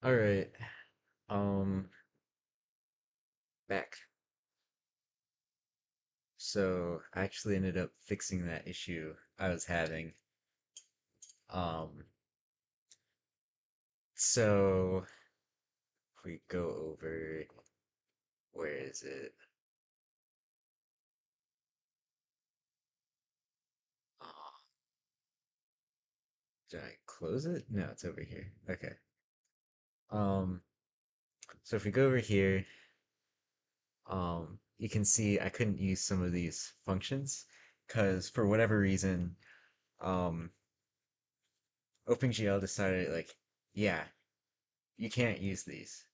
All right. Um, back. So I actually ended up fixing that issue I was having. Um, so if we go over, where is it? Uh, did I close it? No, it's over here. Okay. Um, so if we go over here, you can see I couldn't use some of these functions because for whatever reason, um, OpenGL decided like, yeah, you can't use these.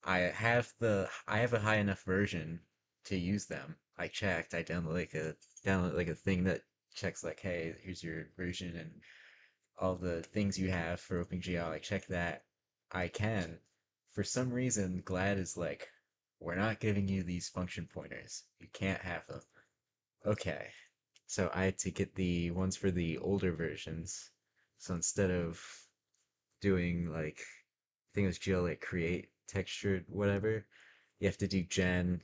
I have a high enough version to use them. I checked. I download like a thing that checks like, hey, here's your version and all the things you have for OpenGL. I check that. I can. For some reason, GLAD is like, we're not giving you these function pointers. You can't have them. Okay. So I had to get the ones for the older versions. So instead of doing like, I think it was GL like create textured whatever, you have to do gen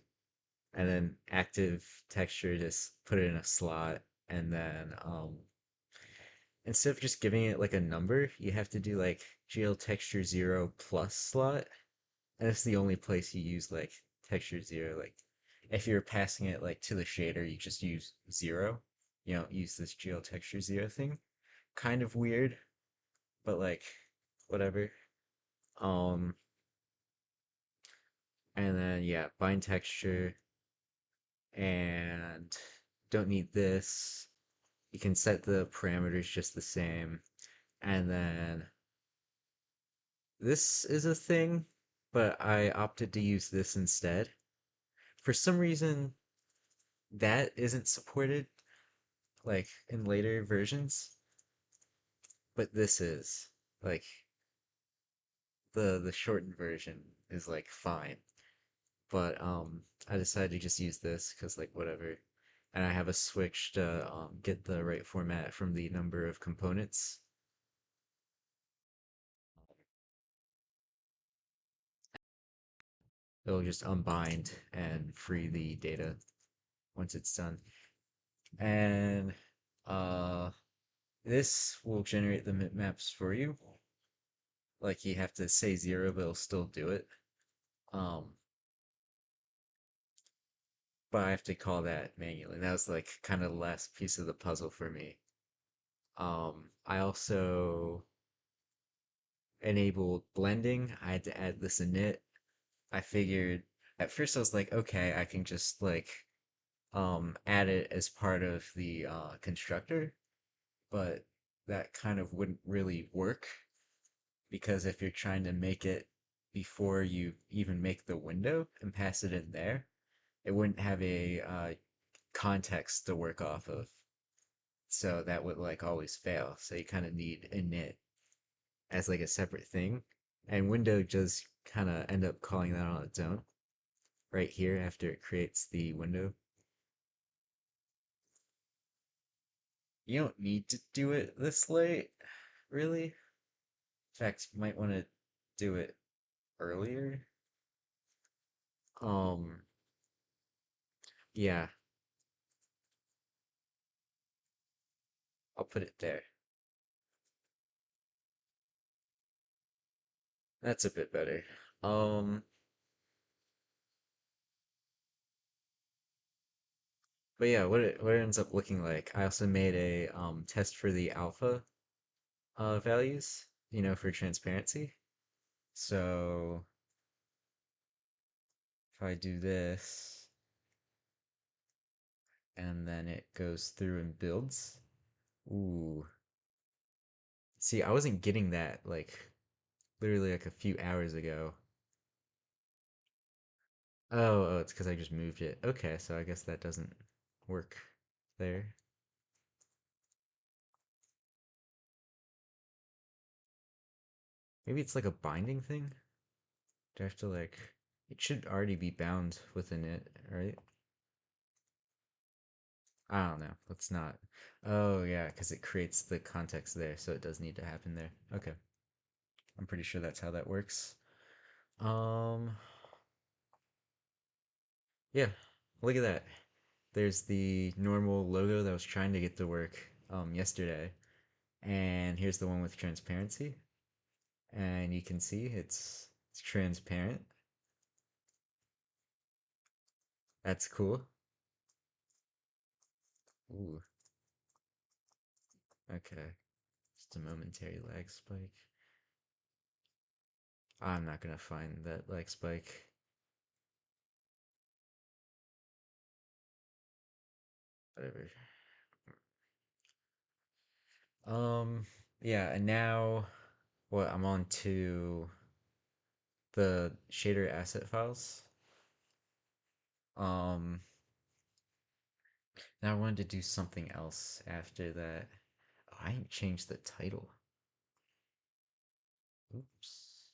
and then active texture, just put it in a slot, and then instead of just giving it like a number, you have to do like GL texture 0 plus slot, and it's the only place you use like texture 0. Like if you're passing it like to the shader, you just use 0. You don't use this GL texture 0 thing. Kind of weird, but like whatever. Um, and then yeah, bind texture and don't need this. You can set the parameters just the same. And then this is a thing, but I opted to use this instead. For some reason, that isn't supported like in later versions, but this is. Like the shortened version is like fine. But I decided to just use this because like whatever. And I have a switch to get the right format from the number of components. It'll just unbind and free the data once it's done. And uh, this will generate the maps for you. Like you have to say 0, but it'll still do it. Um, but I have to call that manually. That was like kind of the last piece of the puzzle for me. I also enabled blending. I had to add this init. I figured at first I was like, okay, I can just like add it as part of the constructor, but that kind of wouldn't really work because if you're trying to make it before you even make the window and pass it in there, it wouldn't have a context to work off of. So that would like always fail. So you kind of need init as like a separate thing. And window just kind of end up calling that on its own right here after it creates the window. You don't need to do it this late, really. In fact, you might want to do it earlier. Um, yeah, I'll put it there. That's a bit better. Um, but yeah, what it ends up looking like. I also made a test for the alpha values, for transparency. So if I do this and then it goes through and builds. Ooh. See, I wasn't getting that like literally like a few hours ago. Oh, it's because I just moved it. Okay, so I guess that doesn't work there. Maybe it's like a binding thing? Do I have to like it should already be bound within it, right? I don't know. Let's not. Oh yeah, because it creates the context there, so it does need to happen there. Okay. I'm pretty sure that's how that works. Um, yeah, look at that. There's the normal logo that I was trying to get to work yesterday, and here's the one with transparency, and you can see it's transparent. That's cool. Ooh, okay. Just a momentary lag spike. I'm not gonna find that lag spike. Whatever. Um, yeah, and now what I'm on to the shader asset files. Um, Now I wanted to do something else after that. Oh, I didn't change the title. Oops.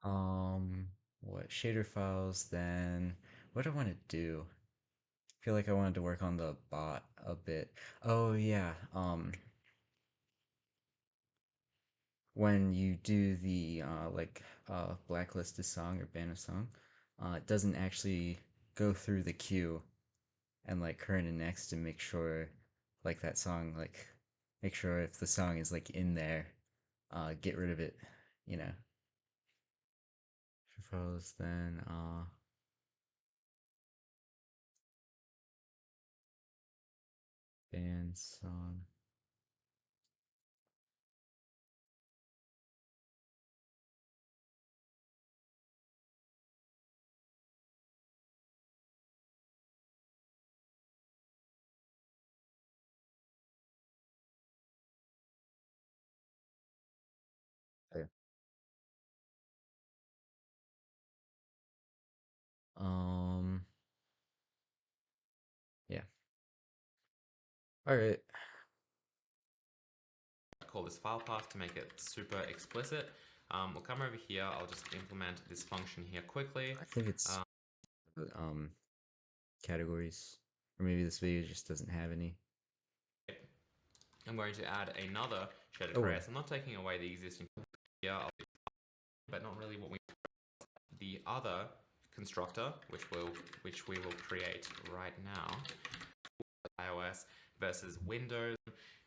Um, what shader files then? What do I want to do? I feel like I wanted to work on the bot a bit. Oh yeah, when you do the blacklist a song or ban a song, it doesn't actually go through the queue and like current and next to make sure like that song like make sure if the song is like in there, get rid of it, you know. Files then ban song. Okay. Um yeah. All right. Call this file path to make it super explicit. We'll come over here. I'll just implement this function here quickly. I think it's um categories, or maybe this video just doesn't have any. I'm going to add another shaded Oh array. well. So I'm not taking away the existing here, but not really what we the other constructor, which we will create right now. iOS versus Windows.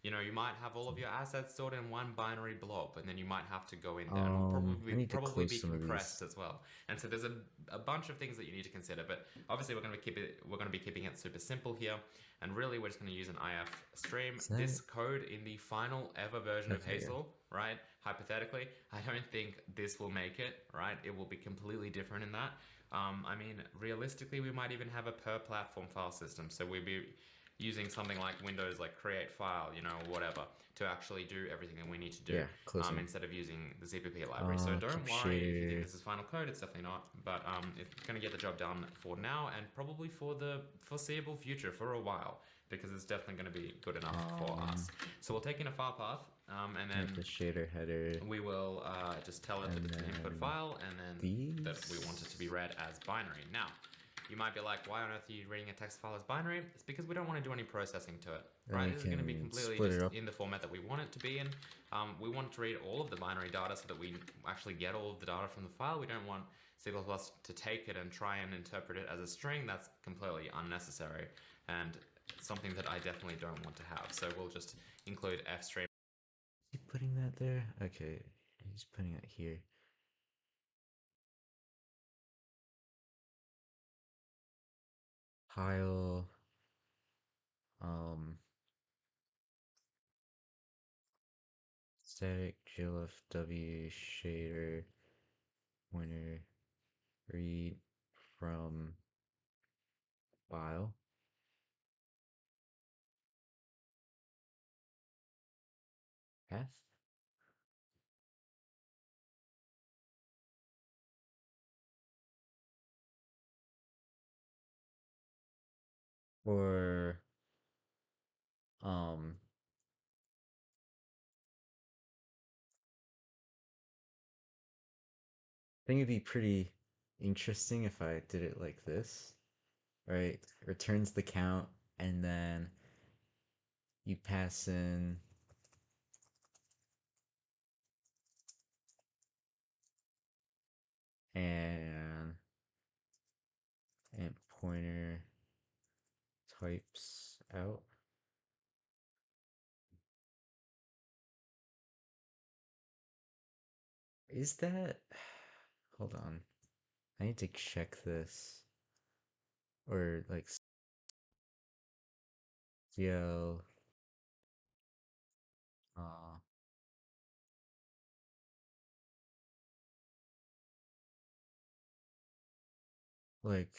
You know, you might have all of your assets stored in one binary blob, and then you might have to go in there, and it'll I need to probably close be some of compressed these. as well. And so there's a bunch of things that you need to consider. But obviously, we're going to be keeping it super simple here, and really we're just going to use an IF stream. Is that This code in the final ever version of okay? Yeah. Hazel, right? Hypothetically, I don't think this will make it, right? It will be completely different in that. I mean, realistically, we might even have a per platform file system. So we'd be using something like Windows, like create file, you know, whatever, to actually do everything that we need to do Yeah, closing. instead of using the ZPP library. So Keep don't worry if you think shader. this is final code, it's definitely not, but it's going to get the job done for now and probably for the foreseeable future for a while, because it's definitely going to be good enough for us. So we'll take in a file path, and Make then the shader header, we will just tell it that and it's an input then file, and then that we want it to be these. read as binary. Now, you might be like, why on earth are you reading a text file as binary? It's because we don't want to do any processing to it, Then right? we This is going to be can completely split it just up. in the format that we want it to be in. We want to read all of the binary data so that we actually get all of the data from the file. We don't want C++ to take it and try and interpret it as a string. That's completely unnecessary and something that I definitely don't want to have. So we'll just include fstream. Is he putting that there? Okay, he's putting it here. Pile. Um. Static glfw shader pointer read from file. Path. Or um think it'd be pretty interesting if I did it like this, right? Returns the count, and then you pass in and pointer types out. Is that? Hold on. I need to check this. Or like CL. Uh, like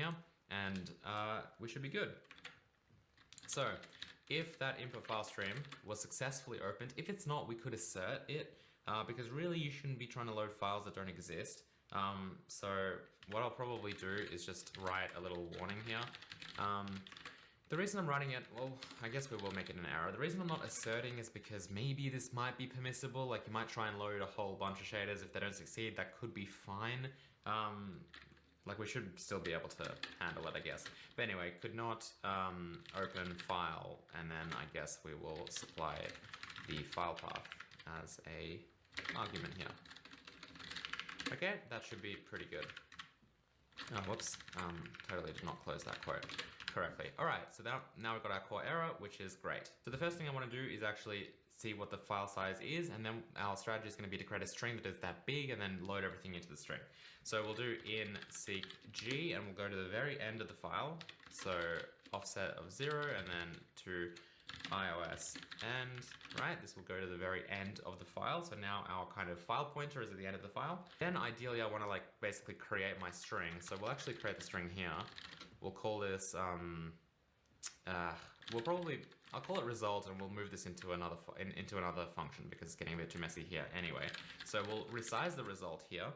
here, and we should be good. So if that input file stream was successfully opened, if it's not, we could assert it, because really you shouldn't be trying to load files that don't exist. So what I'll probably do is just write a little warning here. The reason I'm writing it, well, I guess we will make it an error. The reason I'm not asserting is because maybe this might be permissible. Like, you might try and load a whole bunch of shaders. If they don't succeed, that could be fine. Like, we should still be able to handle it, I guess. But anyway, could not open file, and then I guess we will supply the file path as a argument here. Okay, that should be pretty good. Oh, whoops, totally did not close that quote correctly. All right, so now we've got our core error, which is great. So the first thing I want to do is actually see what the file size is, and then our strategy is going to be to create a string that is that big and then load everything into the string. So we'll do in seek g, and we'll go to the very end of the file. So offset of 0, and then to iOS end, right? This will go to the very end of the file. So now our kind of file pointer is at the end of the file. Then ideally I want to like basically create my string. So we'll actually create the string here. We'll call this, I'll call it result, and we'll move this into another function because it's getting a bit too messy here anyway. So we'll resize the result here.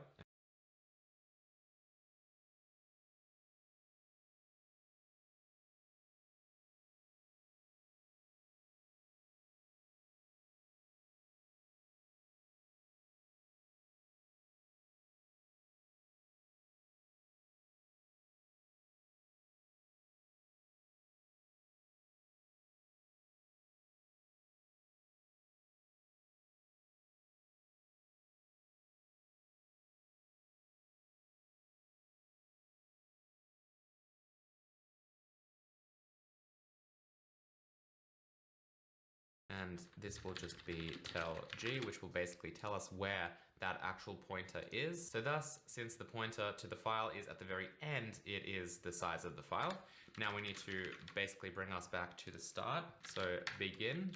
And this will just be tell g, which will basically tell us where that actual pointer is. So thus, since the pointer to the file is at the very end, it is the size of the file. Now we need to basically bring us back to the start. So begin,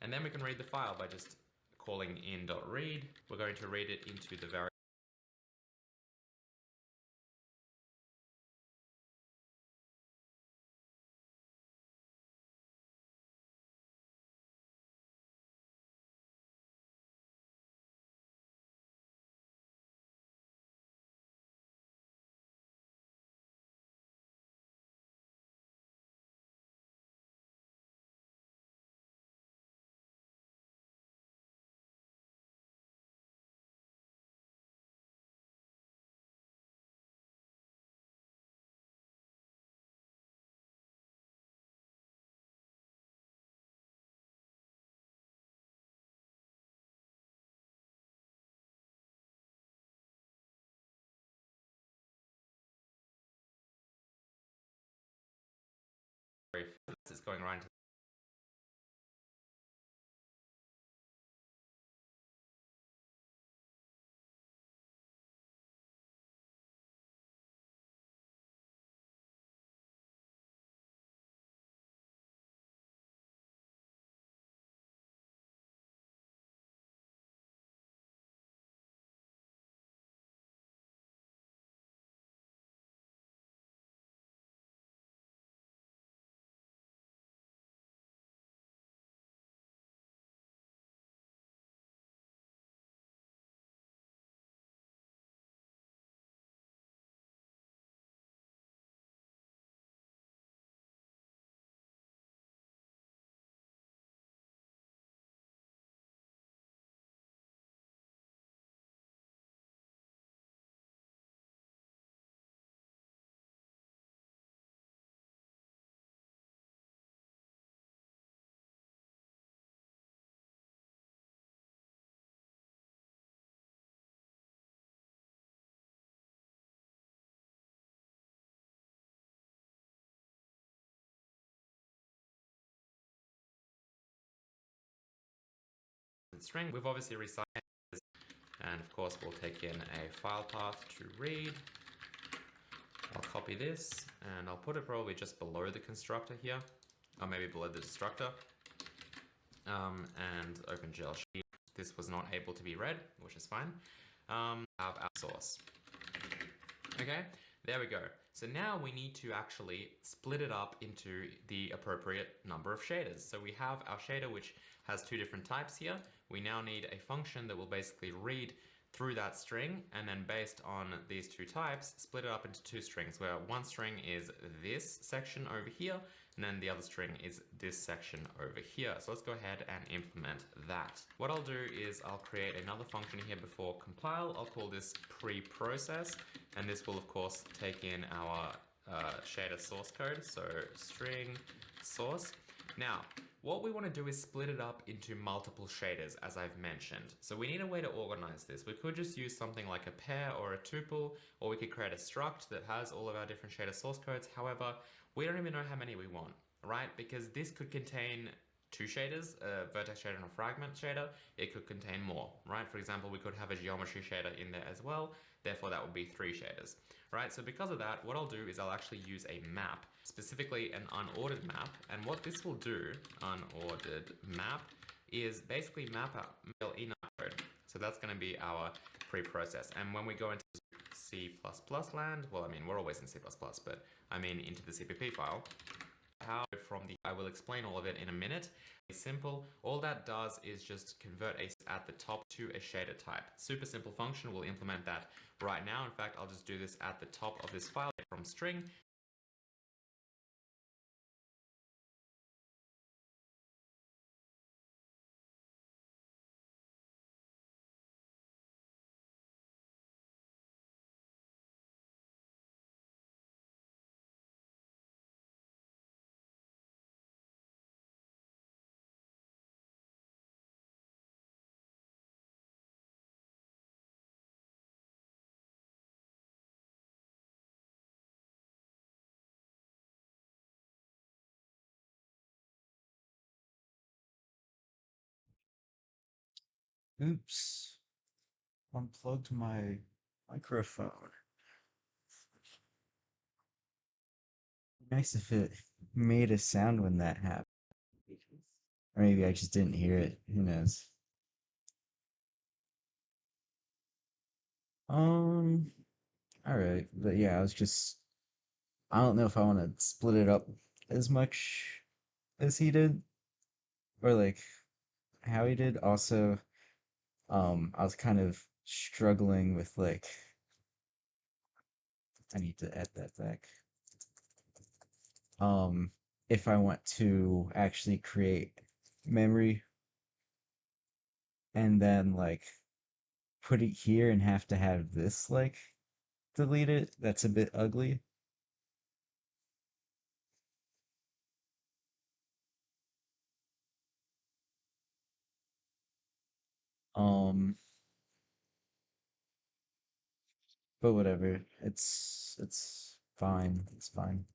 and then we can read the file by just calling in.read. We're going to read it into the variable it's going right into the string. We've obviously resized this, and of course we'll take in a file path to read. I'll copy this, and I'll put it probably just below the constructor here, or maybe below the destructor, and OpenGL sheet. This was not able to be read, which is fine. Have our source. Okay, There we go. So now we need to actually split it up into the appropriate number of shaders. So we have our shader which has two different types here. We now need a function that will basically read through that string, and then based on these two types, split it up into two strings, where one string is this section over here, and then the other string is this section over here. So let's go ahead and implement that. What I'll do is I'll create another function here before compile. I'll call this pre-process, and this will of course take in our shader source code, so string source. Now, what we want to do is split it up into multiple shaders, as I've mentioned. So we need a way to organize this. We could just use something like a pair or a tuple, or we could create a struct that has all of our different shader source codes. However, we don't even know how many we want, right? Because this could contain two shaders, a vertex shader and a fragment shader. It could contain more, right? For example, we could have a geometry shader in there as well. Therefore, that would be three shaders, right? So because of that, what I'll do is I'll actually use a map, specifically an unordered map. And what this will do, unordered map, is basically map out enum code. So that's going to be our pre-process. And when we go into C++ land, well, I mean, we're always in C++, but I mean into the CPP file, how from the, I will explain all of it in a minute. It's simple. All that does is just convert a at the top to a shader type. Super simple function. We'll implement that right now. In fact, I'll just do this at the top of this file from string. Oops. Unplugged my microphone. Nice if it made a sound when that happened. Or maybe I just didn't hear it. Who knows? Um, alright. But yeah, I don't know if I want to split it up as much as he did, or like how he did. Also, I was kind of struggling with like, I need to add that back. Um, if I want to actually create memory and then like put it here and have to have this like delete it, that's a bit ugly. Um, but whatever. It's fine. It's fine.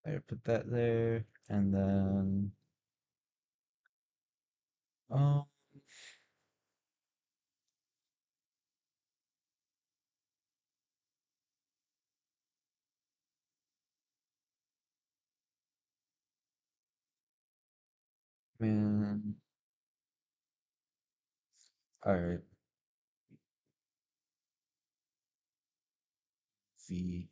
There, put that there, and then um, man. All right, V.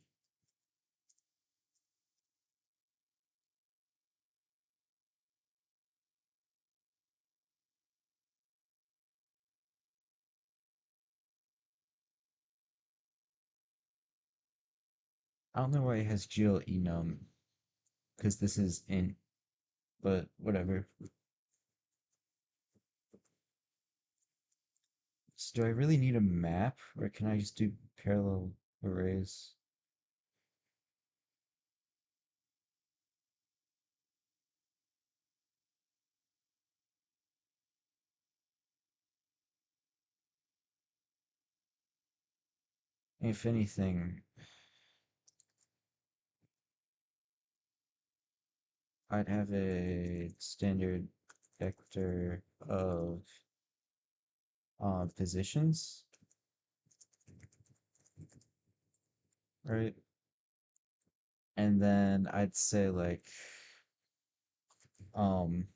I don't know why it has GeoEnum because this is int, but whatever. So do I really need a map, or can I just do parallel arrays? If anything, I'd have a standard vector of positions, right? And then I'd say like, um,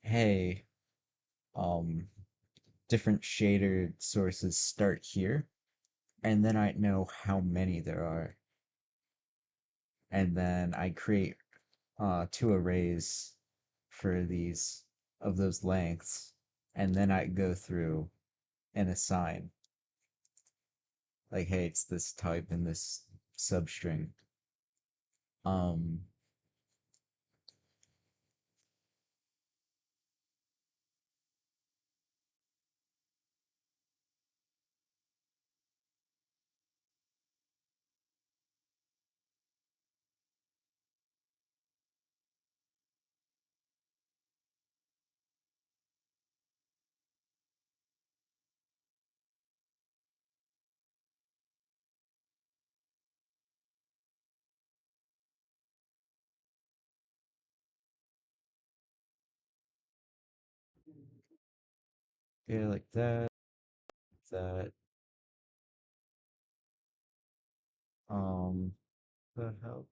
hey, um, different shader sources start here, and then I know how many there are, and then I create two arrays for these of those lengths, and then I go through and assign like, hey, it's this type in this substring. Um, yeah, like that, that. The hell?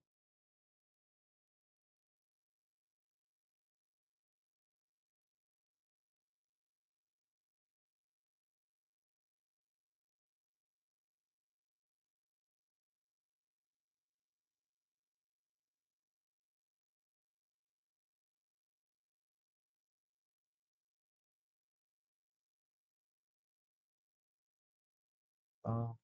Um,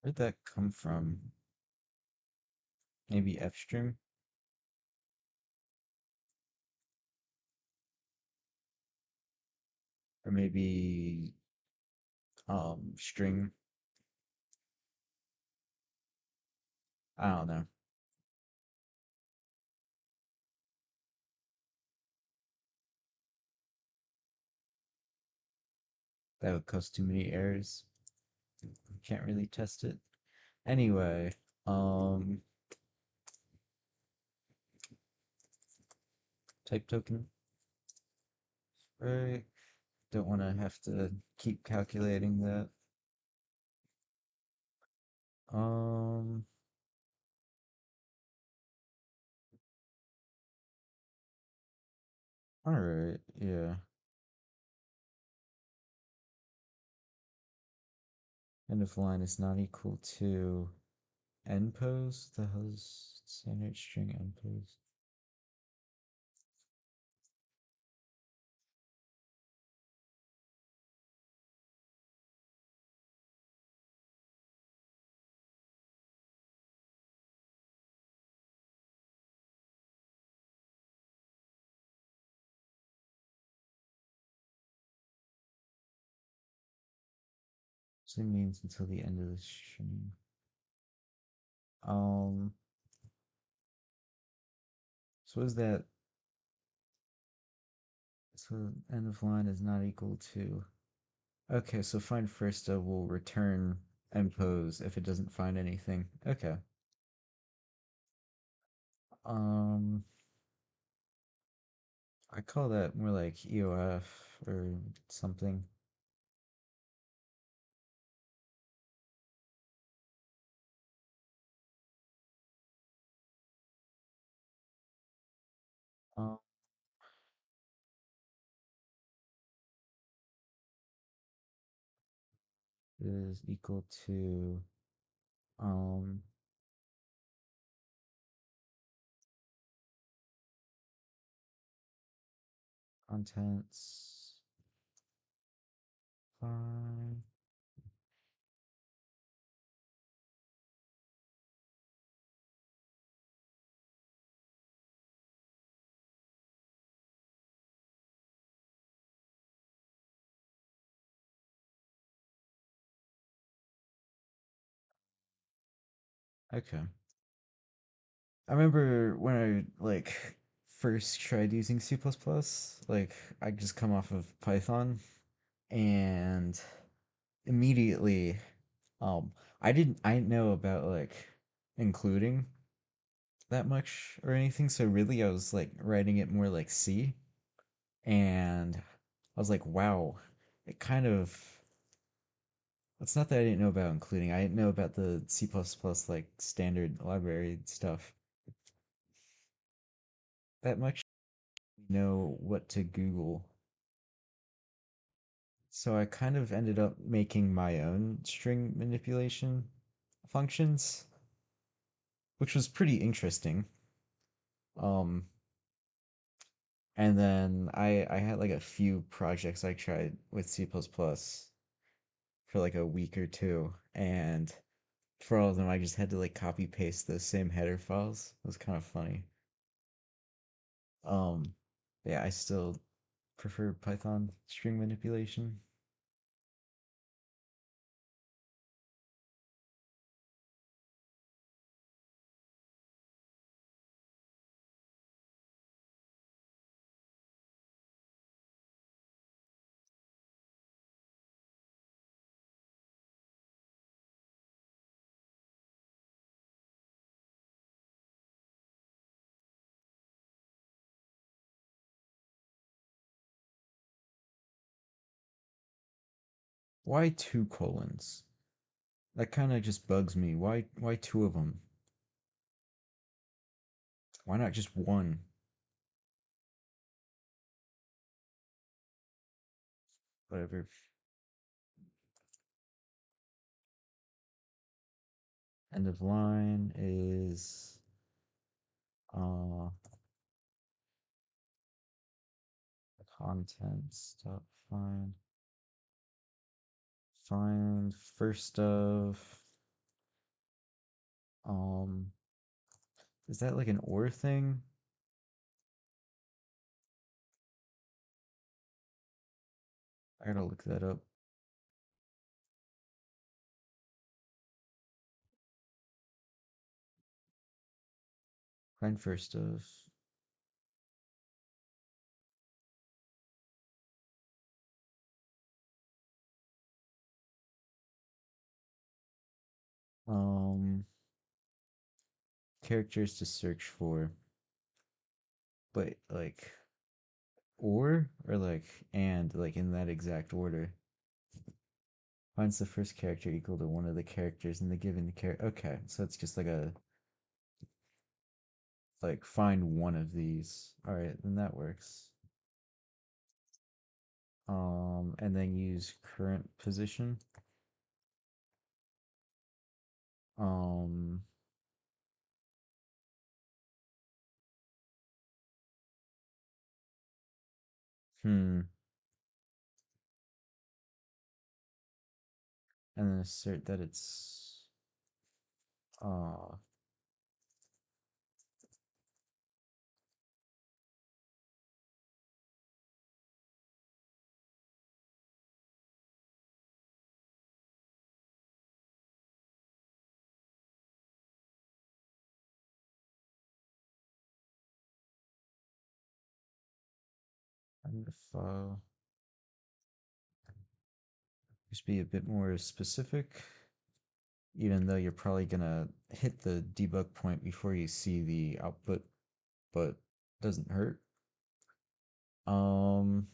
where'd that come from? Maybe Fstream? Or maybe string? I don't know. That would cause too many errors. Can't really test it. Anyway, um, type token. Right. Don't want to have to keep calculating that. Um, all right. Yeah. End of line is not equal to end pose. The hell is standard string end pose? So it means until the end of the string. Um, so is that so end of line is not equal to okay, so find first will return end pose if it doesn't find anything. Okay. Um I call that more like EOF or something. Um is equal to um contents fine. Okay. I remember when I like first tried using C++, like I just come off of Python and immediately I didn't know about like including that much or anything, so really I was like writing it more like C and I was like, wow, it kind of, it's not that I didn't know about including. I didn't know about the C++ like standard library stuff that much. Know what to Google. So I kind of ended up making my own string manipulation functions, which was pretty interesting. Um, and then I had like a few projects I tried with C++ for like a week or two, and for all of them I just had to like copy paste those same header files. It was kind of funny. Um, yeah, I still prefer Python string manipulation. Why two colons? That kind of just bugs me. Why two of them? Why not just one? Whatever. End of line is uh content stuff. Find first of um is that like an or thing? I gotta look that up. Find first of um characters to search for, but like or like and like in that exact order. Finds the first character equal to one of the characters in the given character. Okay, so it's just like find one of these. All right, then that works. And then use current position. Um, hmm. And then assert that it's uh and if just be a bit more specific, even though you're probably gonna hit the debug point before you see the output, but doesn't hurt. Um,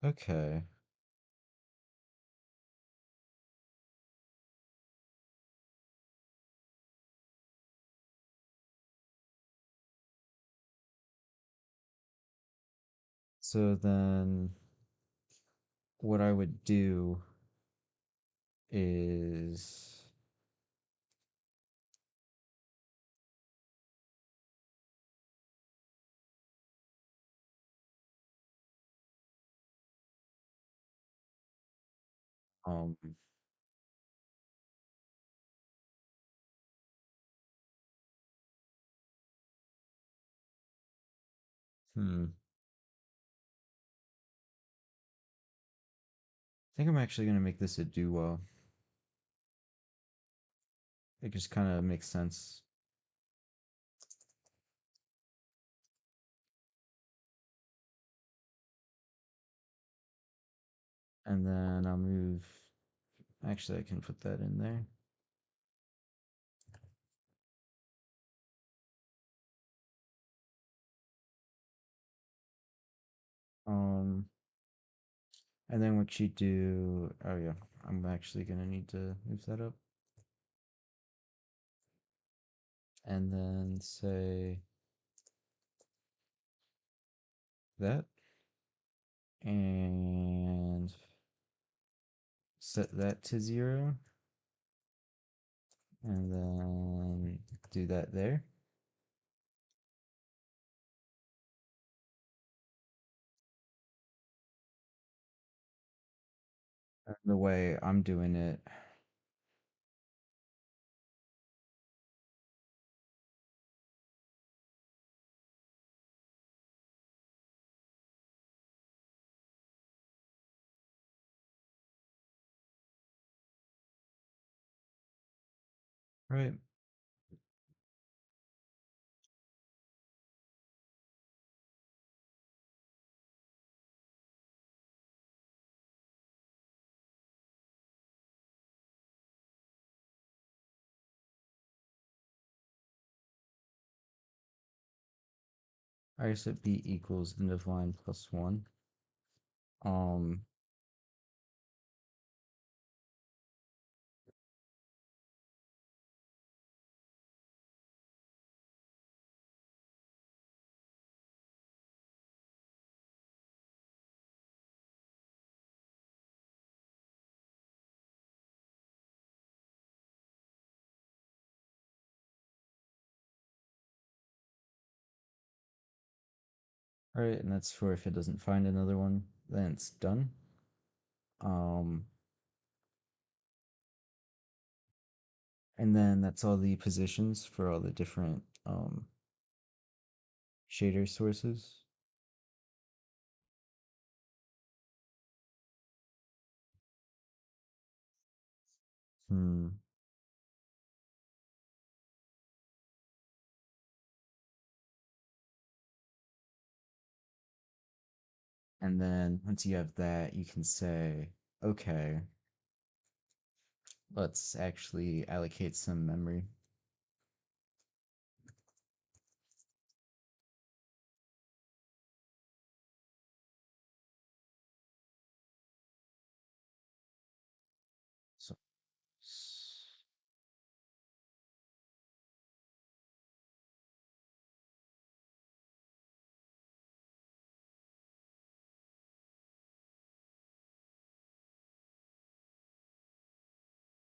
okay. So then what I would do is um hmm. I think I'm actually gonna make this a duo. It just kind of makes sense. And then I'll move. Actually, I can put that in there. Um, and then what you do, oh yeah, I'm actually gonna need to move that up. And then say that, and set that to 0, and then do that there. And the way I'm doing it, right? I set b equals end of line plus 1. Um, right, and that's for if it doesn't find another one, then it's done. Um, and then that's all the positions for all the different shader sources. Hmm. And then once you have that, you can say, okay, let's actually allocate some memory. So,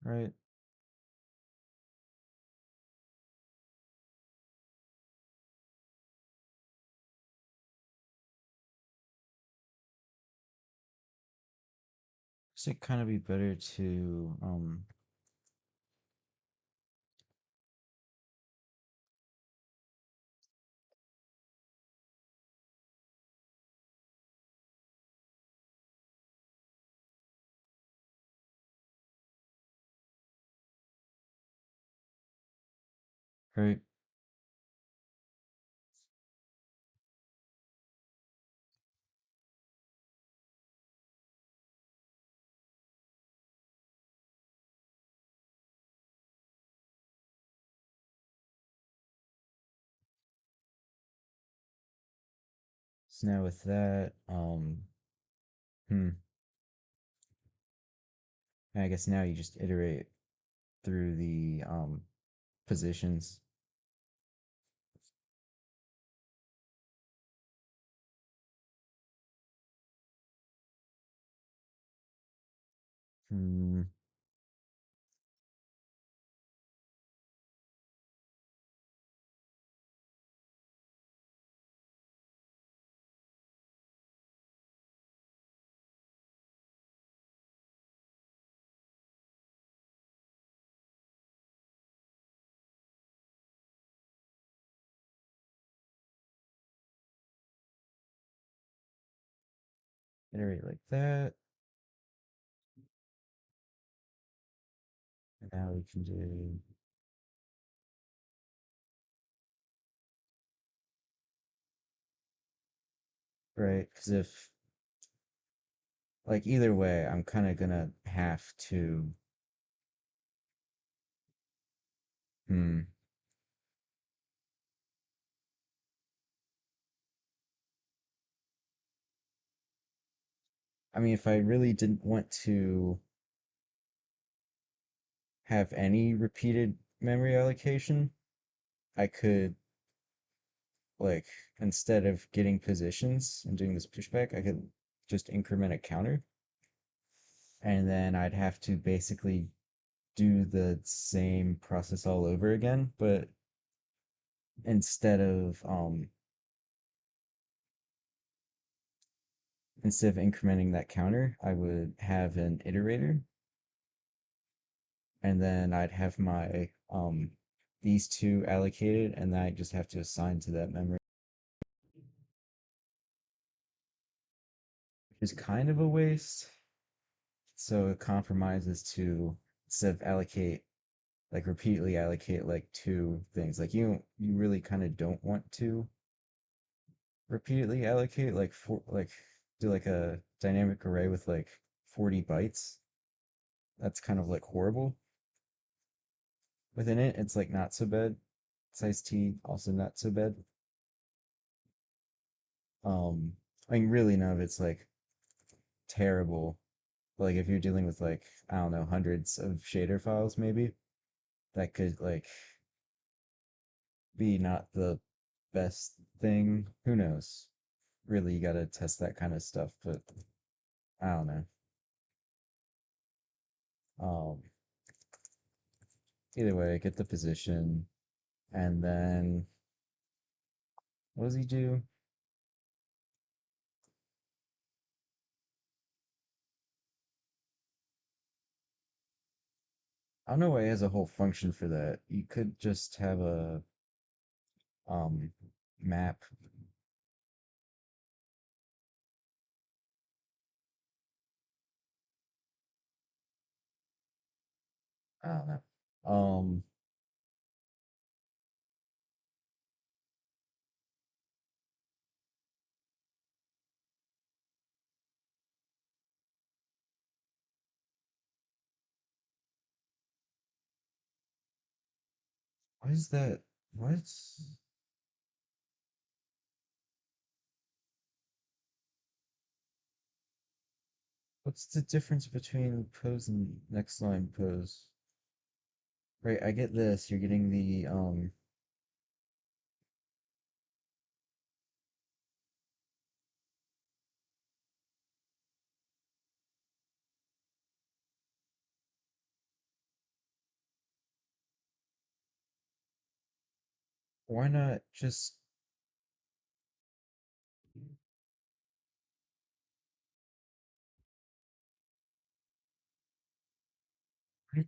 right. So it kind of be better to right. So now with that, hmm, I guess now you just iterate through the positions. Hmm. Iterate like that. And now we can do right, because if like either way, I'm kind of gonna have to hmm. I mean, if I really didn't want to have any repeated memory allocation, I could, like, instead of getting positions and doing this pushback, I could just increment a counter, and then I'd have to basically do the same process all over again, but instead of um instead of incrementing that counter, I would have an iterator, and then I'd have my these two allocated, and then I just have to assign to that memory, which is kind of a waste. So a compromise is to, instead of allocate, like repeatedly allocate like two things, like you really kind of don't want to repeatedly allocate like do like a dynamic array with like 40 bytes. That's kind of like horrible. Within it, it's like not so bad. Size T also not so bad. Um, I mean, really none of it's like terrible. Like if you're dealing with like, I don't know, hundreds of shader files, maybe that could like be not the best thing. Who knows? Really, you gotta test that kind of stuff, but I don't know. Um, Either way, get the position, and then what does he do? I don't know why he has a whole function for that. You could just have a um map. I don't know. What is that? What's the difference between pose and next line pose? Right, I get this. You're getting the why not just what?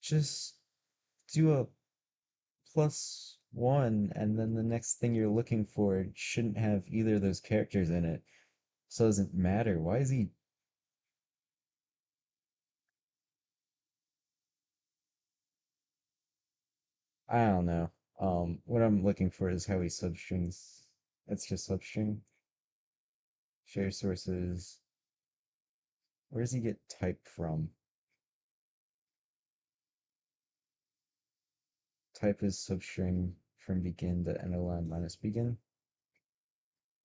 Just do a +1, and then the next thing you're looking for shouldn't have either of those characters in it. So it doesn't matter. Why is he? I don't know. What I'm looking for is how he substrings. It's just substring. Share sources. Where does he get type from? Type is substring from begin to end of line minus begin.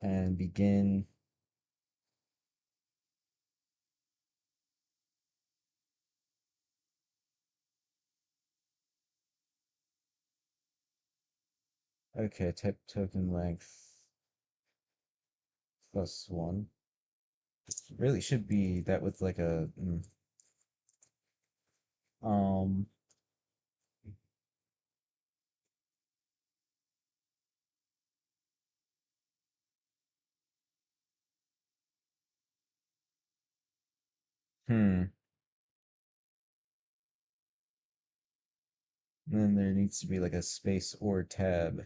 And begin. Okay, type token length +1. Really should be that with like a um hmm. And then there needs to be like a space or tab.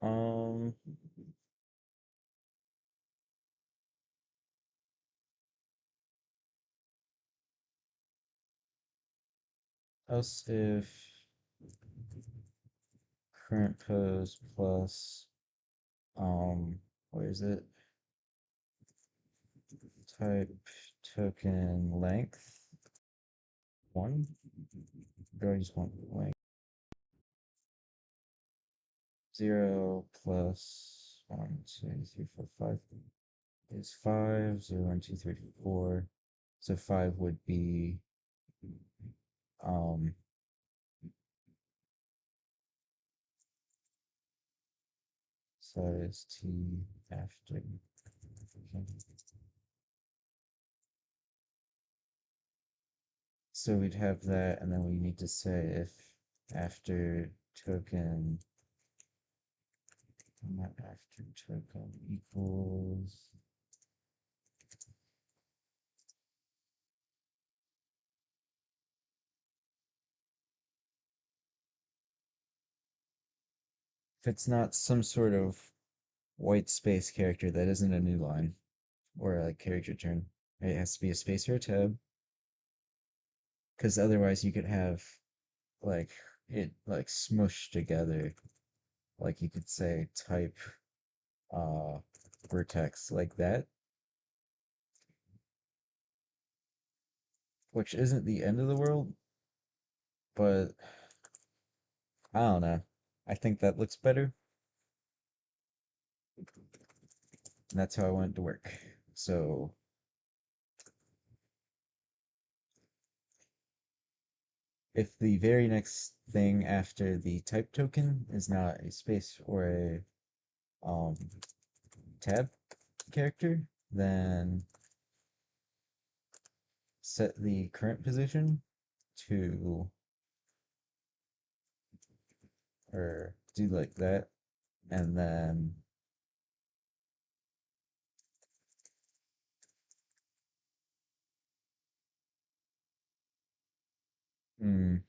Um, else if current pose plus where is it? Type token length one. Or I just want length 0 plus 1, 2, 3, 4, 5 is 5. 0, 1, 2, 3, 4. So 5 would be um size t after. Okay. So we'd have that, and then we need to say if after token, not after token equals. If it's not some sort of white space character that isn't a new line or a character turn, it has to be a space or a tab, because otherwise you could have like it like smushed together. Like you could say type uh vertex like that, which isn't the end of the world, but I don't know. I think that looks better, and that's how I want it to work. So if the very next thing after the type token is not a space or a tab character, then set the current position to, or do like that, and then mm,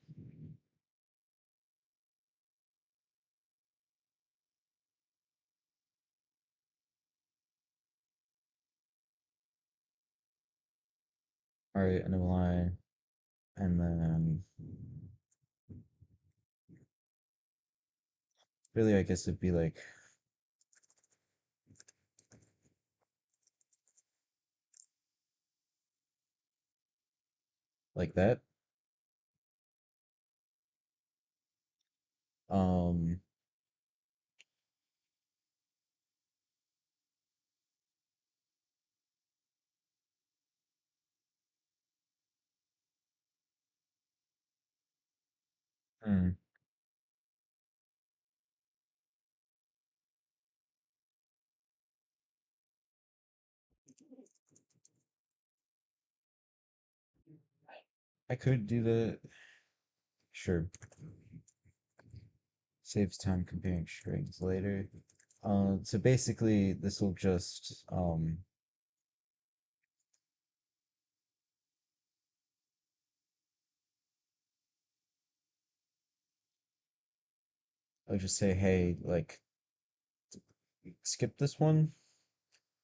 all right, and a line, and then really, I guess it'd be like that. Um, hmm, I could do that. Sure, saves time comparing strings later. So basically, this will just I'll just say, hey, like skip this one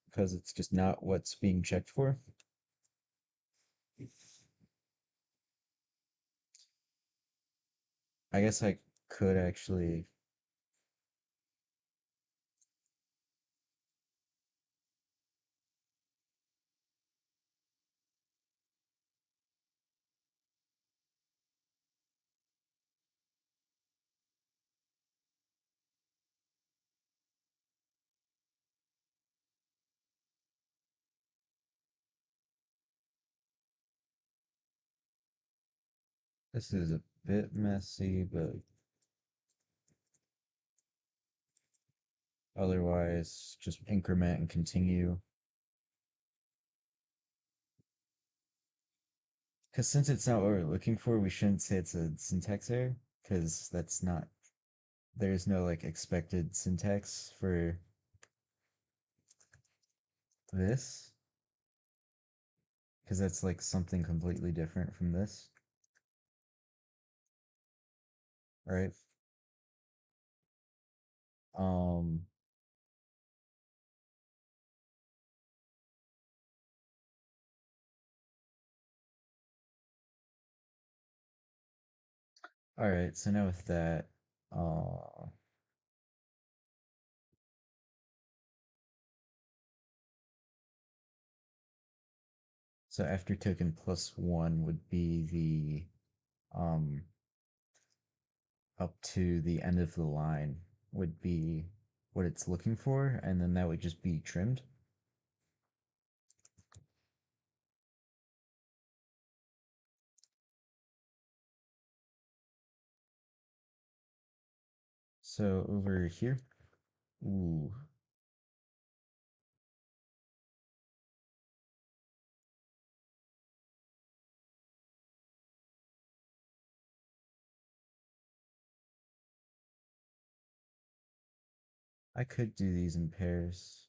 because it's just not what's being checked for. I guess I could actually. This is a bit messy, but otherwise, just increment and continue. Because since it's not what we're looking for, we shouldn't say it's a syntax error, because that's not, there's no like expected syntax for this, because that's like something completely different from this, right? All right, so now with that, uh, so after token plus one would be the up to the end of the line would be what it's looking for, and then that would just be trimmed. So over here, ooh, I could do these in pairs.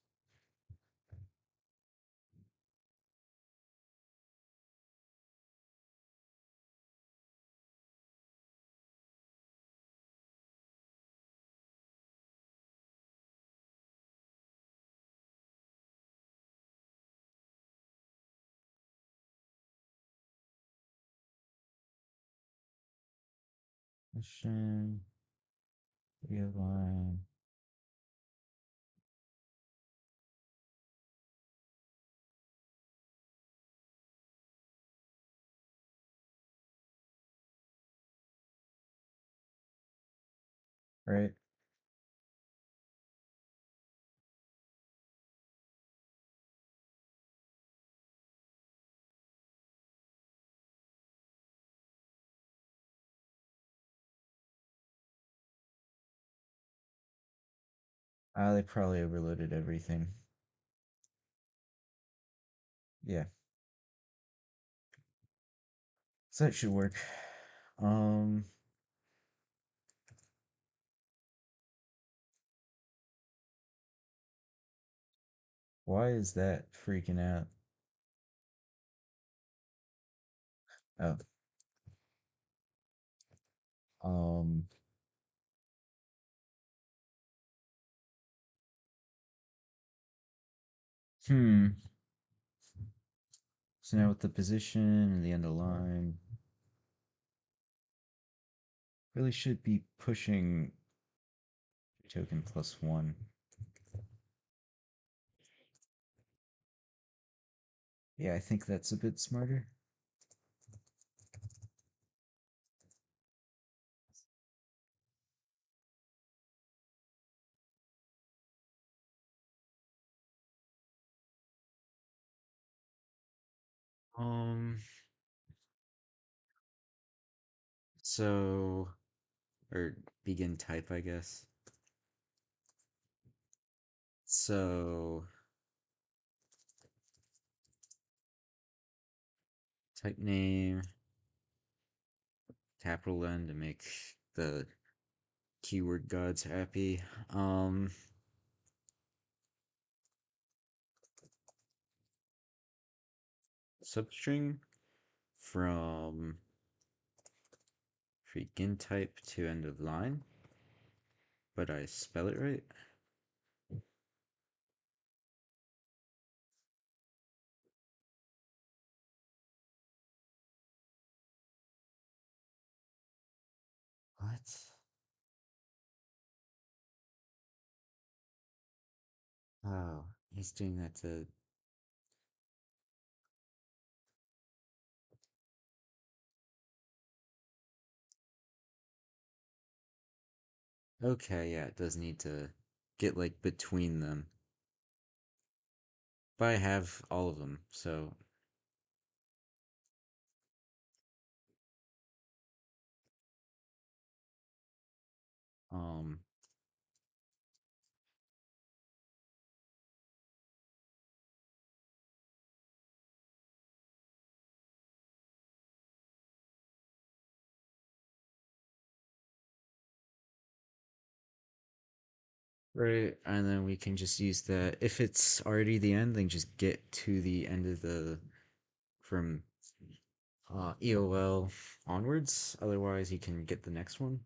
Mission, realign. Right? They probably overloaded everything. Yeah, so that should work. Um, why is that freaking out? Oh, um, hmm. So now with the position and the end of line, really should be pushing token plus one. Yeah, I think that's a bit smarter. Um, so, or begin type, I guess. So, type name, capital N to make the keyword gods happy. Substring from begin type to end of line, but I spell it right. What? Oh, he's doing that to. Okay, yeah, it does need to get like between them. But I have all of them, so um right, and then we can just use that. If it's already the end, then just get to the end of the from EOL onwards. Otherwise, you can get the next one.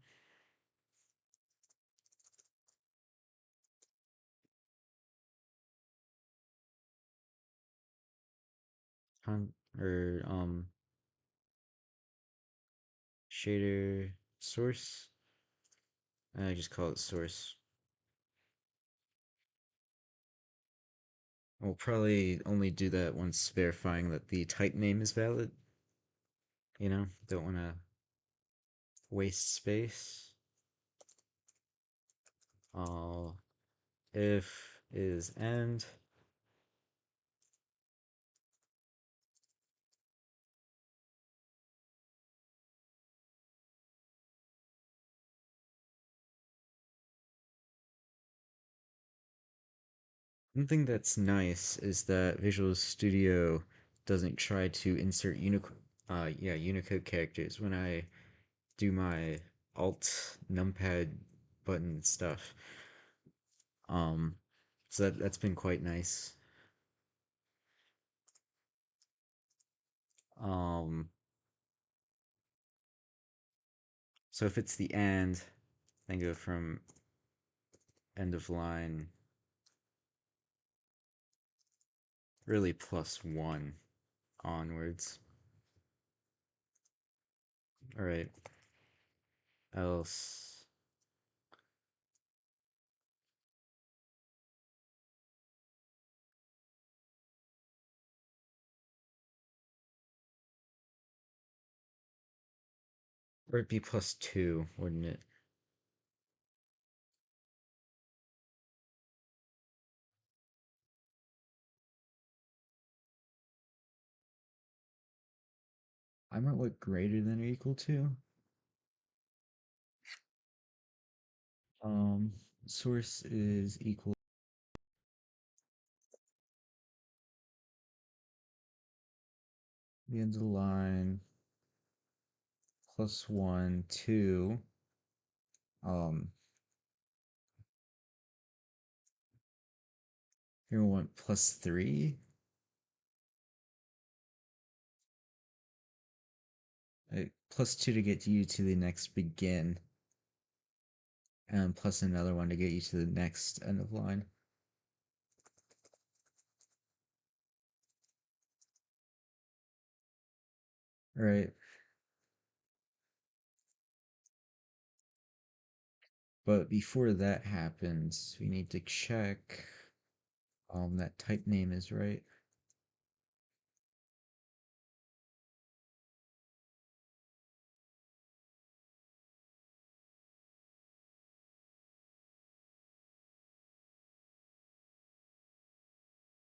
Con or shader source. I just call it source. We'll probably only do that once verifying that the type name is valid. You know, don't want to waste space. If is end. One thing that's nice is that Visual Studio doesn't try to insert Unicode characters when I do my Alt numpad button stuff. Um, so that's been quite nice. Um, so if it's the and, then go from end of line, really +1 onwards. All right. Else. Or it'd be +2, wouldn't it? I might want greater than or equal to. Um, source is equal. The end of the line +1, 2. Um, here we want +3. +2 to get you to the next begin, and plus another one to get you to the next end of line. Right. But before that happens, we need to check that type name is right.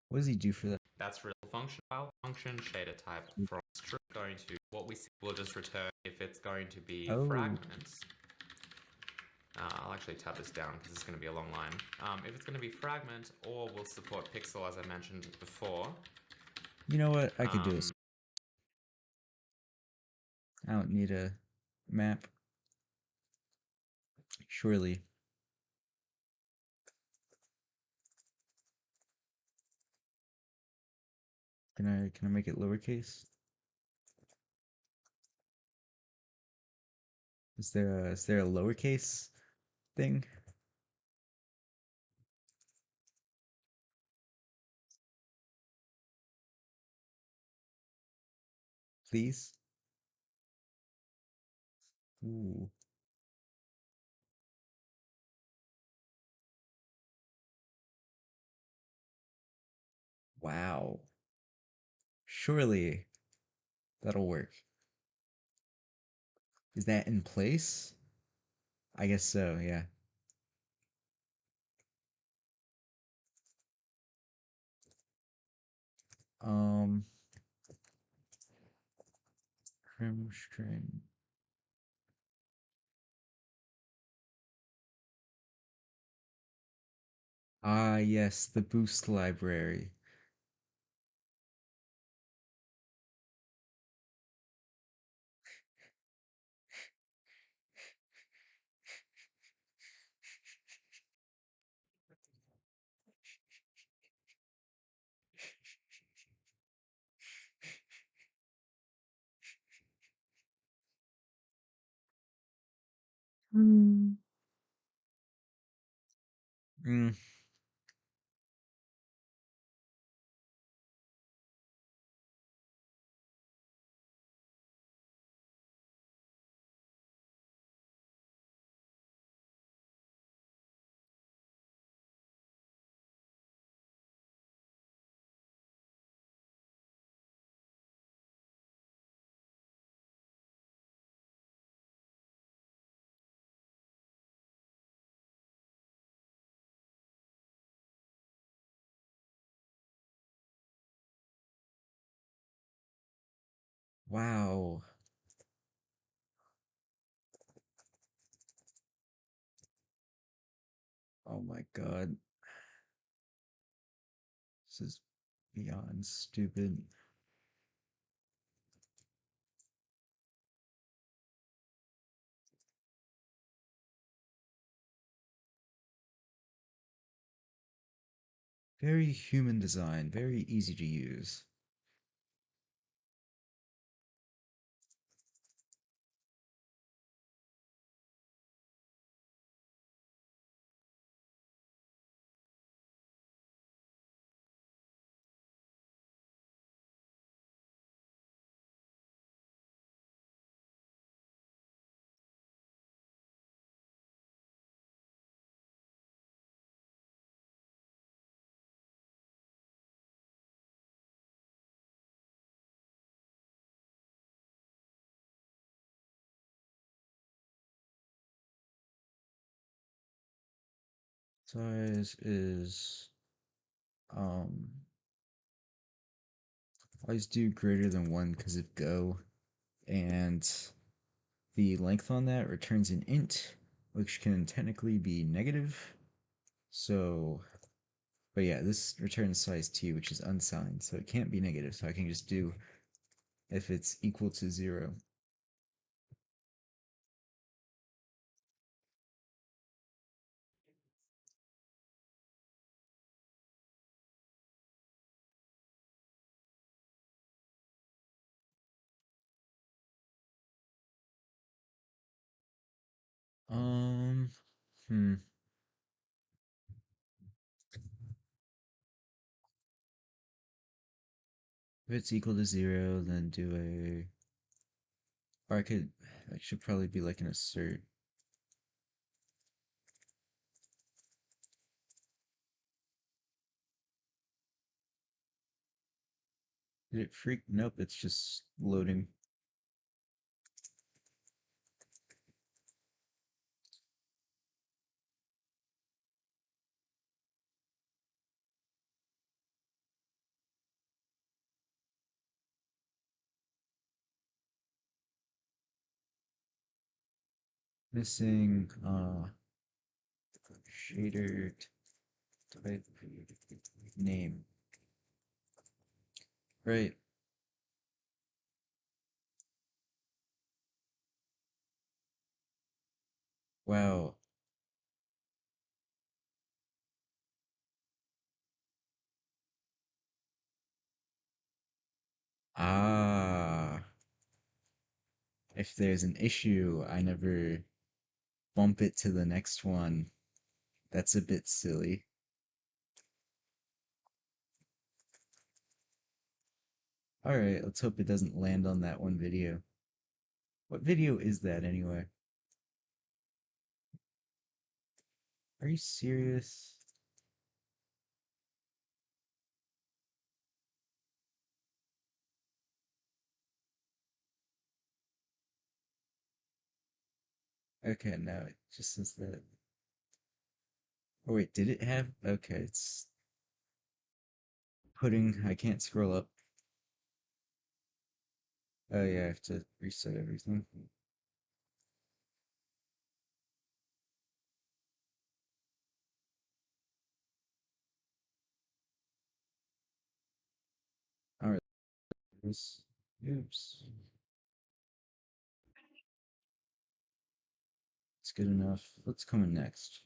What does he do for that? That's real function file. Function shader type from string going to what we see will just return if it's going to be Oh, fragments. I'll actually tab this down because it's going to be a long line. If it's going to be fragment, or we'll support pixel as I mentioned before. you know what? I could do this. I don't need a map. Surely. Can I make it lowercase? Is there a lowercase thing? Please? Ooh. Wow. Surely that'll work. Is that in place? I guess so, yeah. Um, Crim string. Ah, yes, the boost library. Hmm. Mm, Wow. Oh my God. This is beyond stupid. Very human design, very easy to use. Size is um always do greater than one because of go, and the length on that returns an int, which can technically be negative. So, but yeah, this returns size t, which is unsigned, so it can't be negative. So I can just do if it's equal to 0. Um, hmm. If it's equal to 0, then do a. Or I could. I should probably be like an assert. Did it freak? Nope, it's just loading. Missing shader type name. Right. Wow. Ah. If there's an issue, I never bump it to the next one. That's a bit silly. Alright, let's hope it doesn't land on that one video. What video is that anyway? Are you serious? Okay, no, it just says that. Oh wait, did it have? Okay, it's pudding. I can't scroll up. Oh yeah, I have to reset everything. Alright, oops. It's good enough. What's coming next?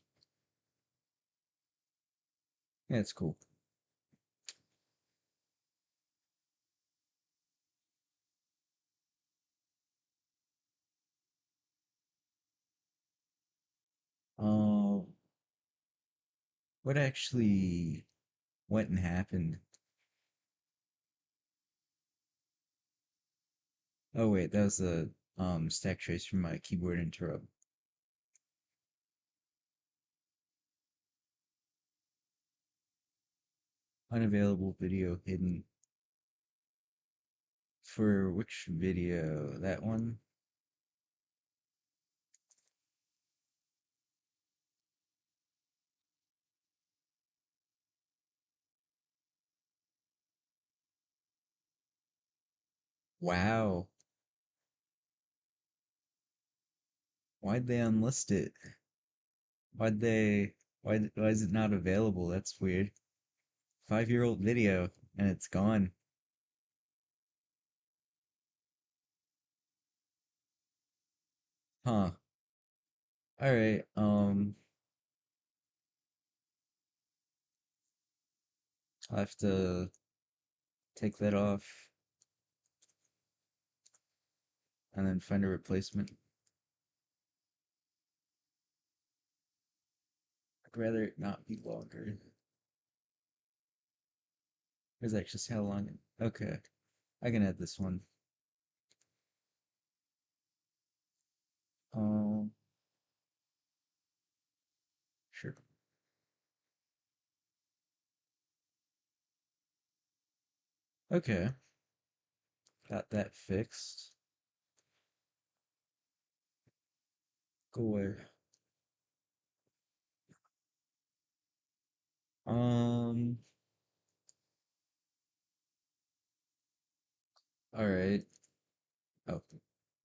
Yeah, it's cool. Oh, what actually went and happened? Oh wait, that was a stack trace from my keyboard interrupt. Unavailable video hidden. For which video? That one? Wow. Why'd they unlist it? Why'd they why is it not available? That's weird. 5-year-old video and it's gone. Huh. Alright, I'll have to take that off and then find a replacement. I'd rather it not be longer. Is that just how long okay. I can add this one. Um sure. Okay. Got that fixed. Go away. Um alright. Oh,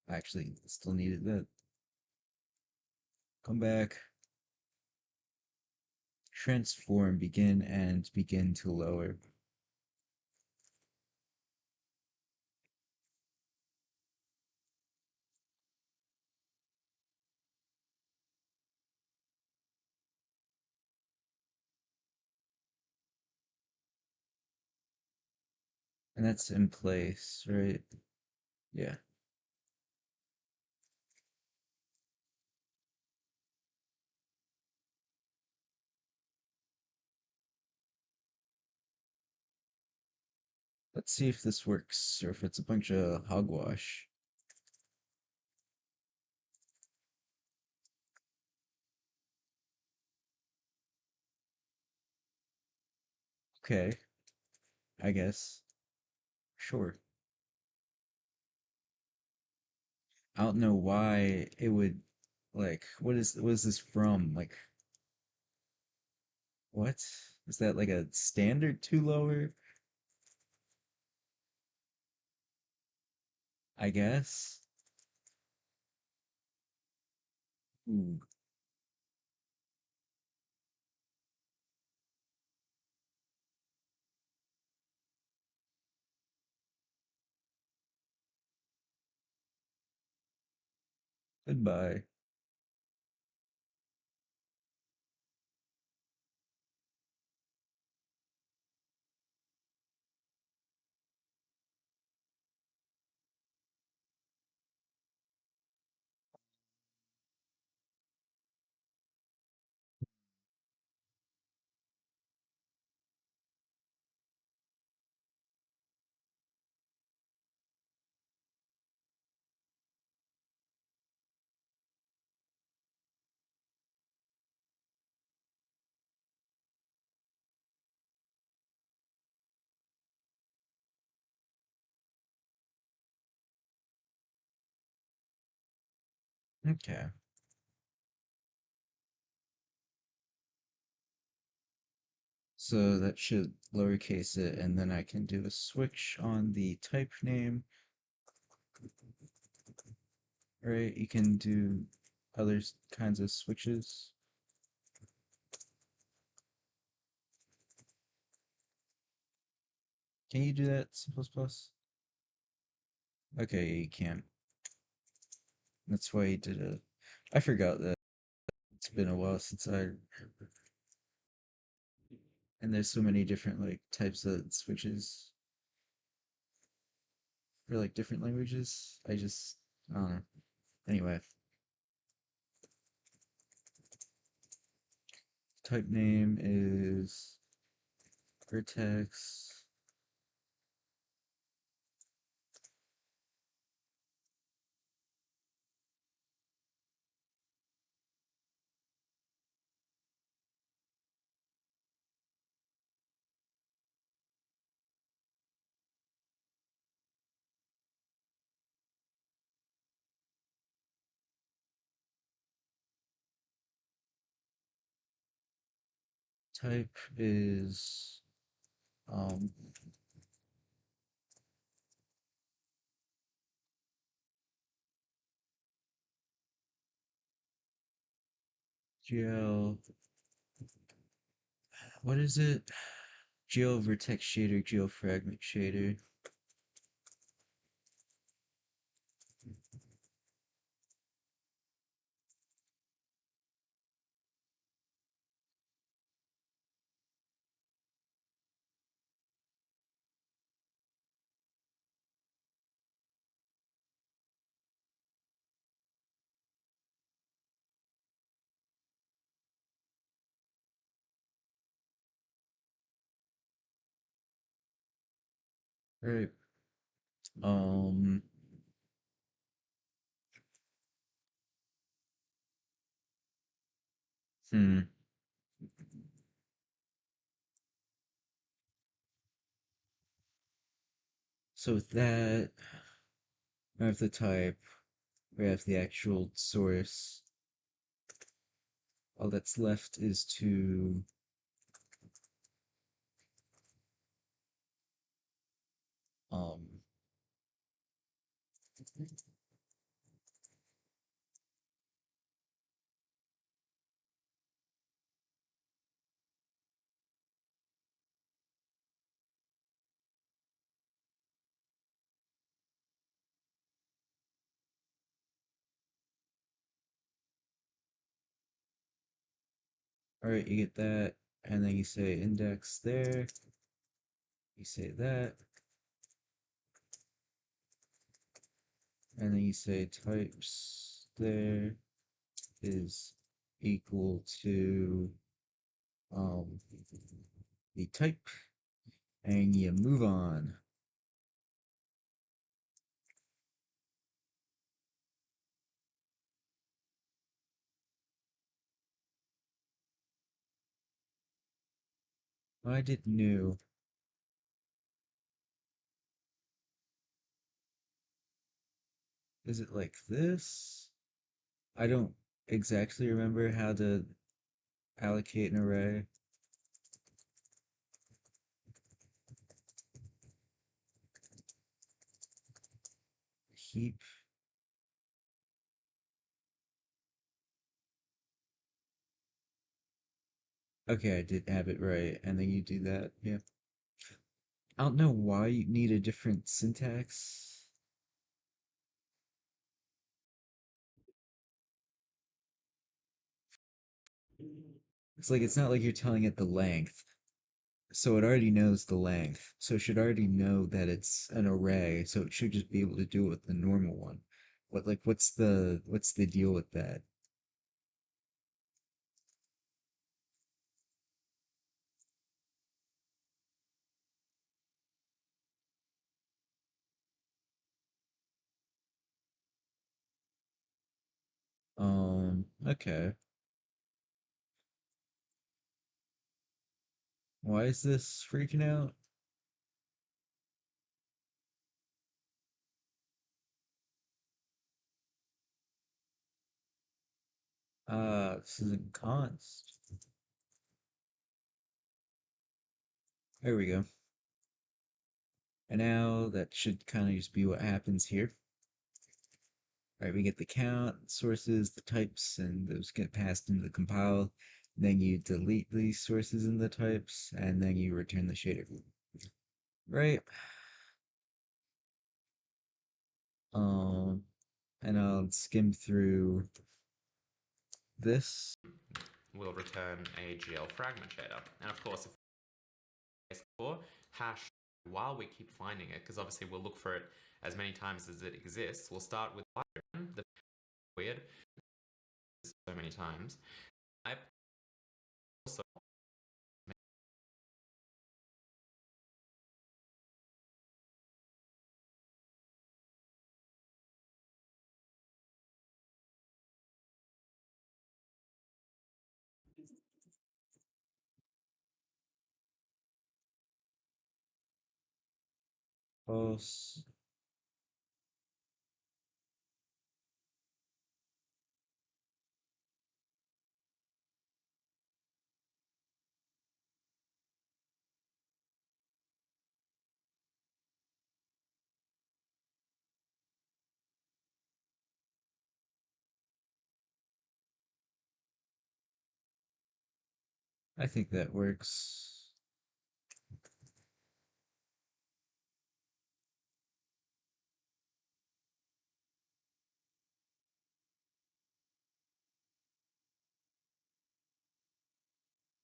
I actually still needed that. Come back. Transform, begin, and begin to lower. And that's in place, right? Yeah. Let's see if this works or if it's a bunch of hogwash. Okay, I guess. Sure. I don't know why it would like what is this from? Like what? Is that like a standard two lower? I guess. Ooh, goodbye. Okay. So that should lowercase it, and then I can do a switch on the type name. Right, you can do other kinds of switches. Can you do that, C++? Okay, you can. That's why you did it. I forgot that. It's been a while since I. And there's so many different like types of switches for like different languages. I don't know. Anyway, type name is vertex. Type is um GL. What is it? GL vertex shader, GL fragment shader. Right. Um. Hmm. So with that, I have the type. We have the actual source. All that's left is to um. All right, you get that, and then you say index there. You say that, and then you say types there is equal to um the type, and you move on. I did new. Is it like this? I don't exactly remember how to allocate an array. Heap. Okay, I did have it right, and then you do that. Yeah. I don't know why you need a different syntax. It's like it's not like you're telling it the length. So it already knows the length. So it should already know that it's an array, so it should just be able to do it with the normal one. What's the deal with that? Okay. Why is this freaking out? This isn't const. There we go. And now that should kind of just be what happens here. All right, we get the count, sources, the types, and those get passed into the compile. Then you delete these sources and the types, and then you return the shader. Right. Um, and I'll skim through this. We'll return a GL fragment shader. And of course, if it's for hash while we keep finding it, because obviously we'll look for it as many times as it exists. We'll start with the weird so many times. I also False. I think that works.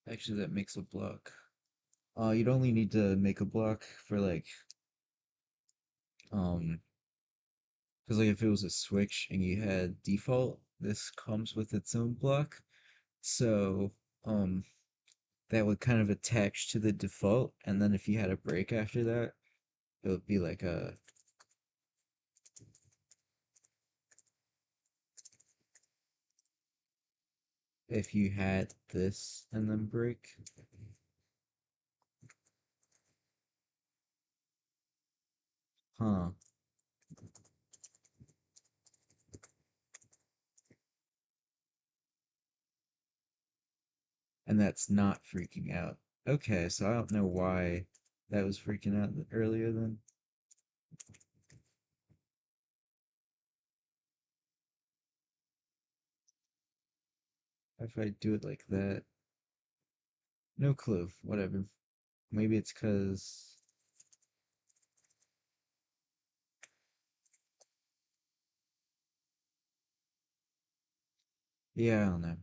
Actually, that makes a block. You'd only need to make a block for like, um, because like if it was a switch and you had default, this comes with its own block. So, um, that would kind of attach to the default, and then if you had a break after that, it would be like a, if you had this and then break. Huh. And that's not freaking out. Okay, so I don't know why that was freaking out earlier then. If I do it like that, no clue, whatever. Maybe it's because, yeah, I don't know.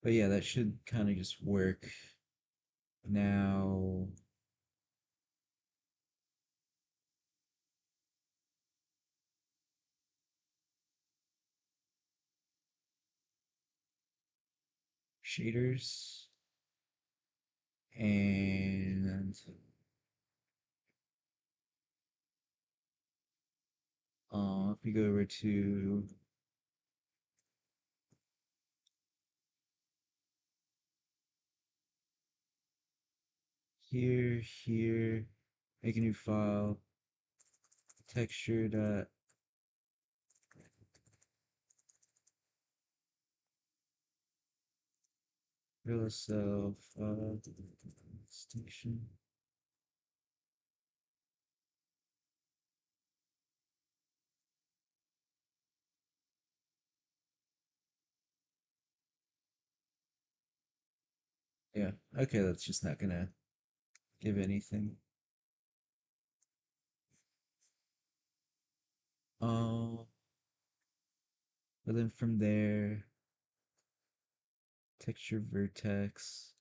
But yeah, that should kind of just work. Now, shaders, and if we go over to here, make a new file, texture dot real self distinction. Yeah, okay, that's just not gonna give anything. Um, but then from there, texture vertex.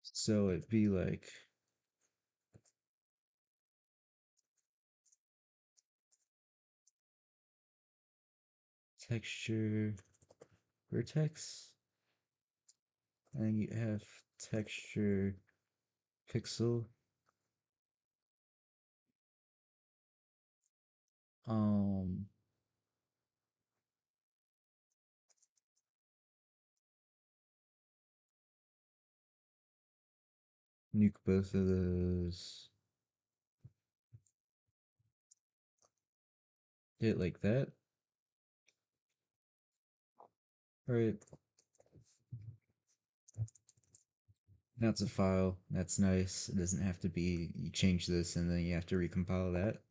So it'd be like texture vertex, and you have texture pixel. Um, nuke both of those. Get it like that. All right. Now it's a file. That's nice. It doesn't have to be you change this and then you have to recompile that.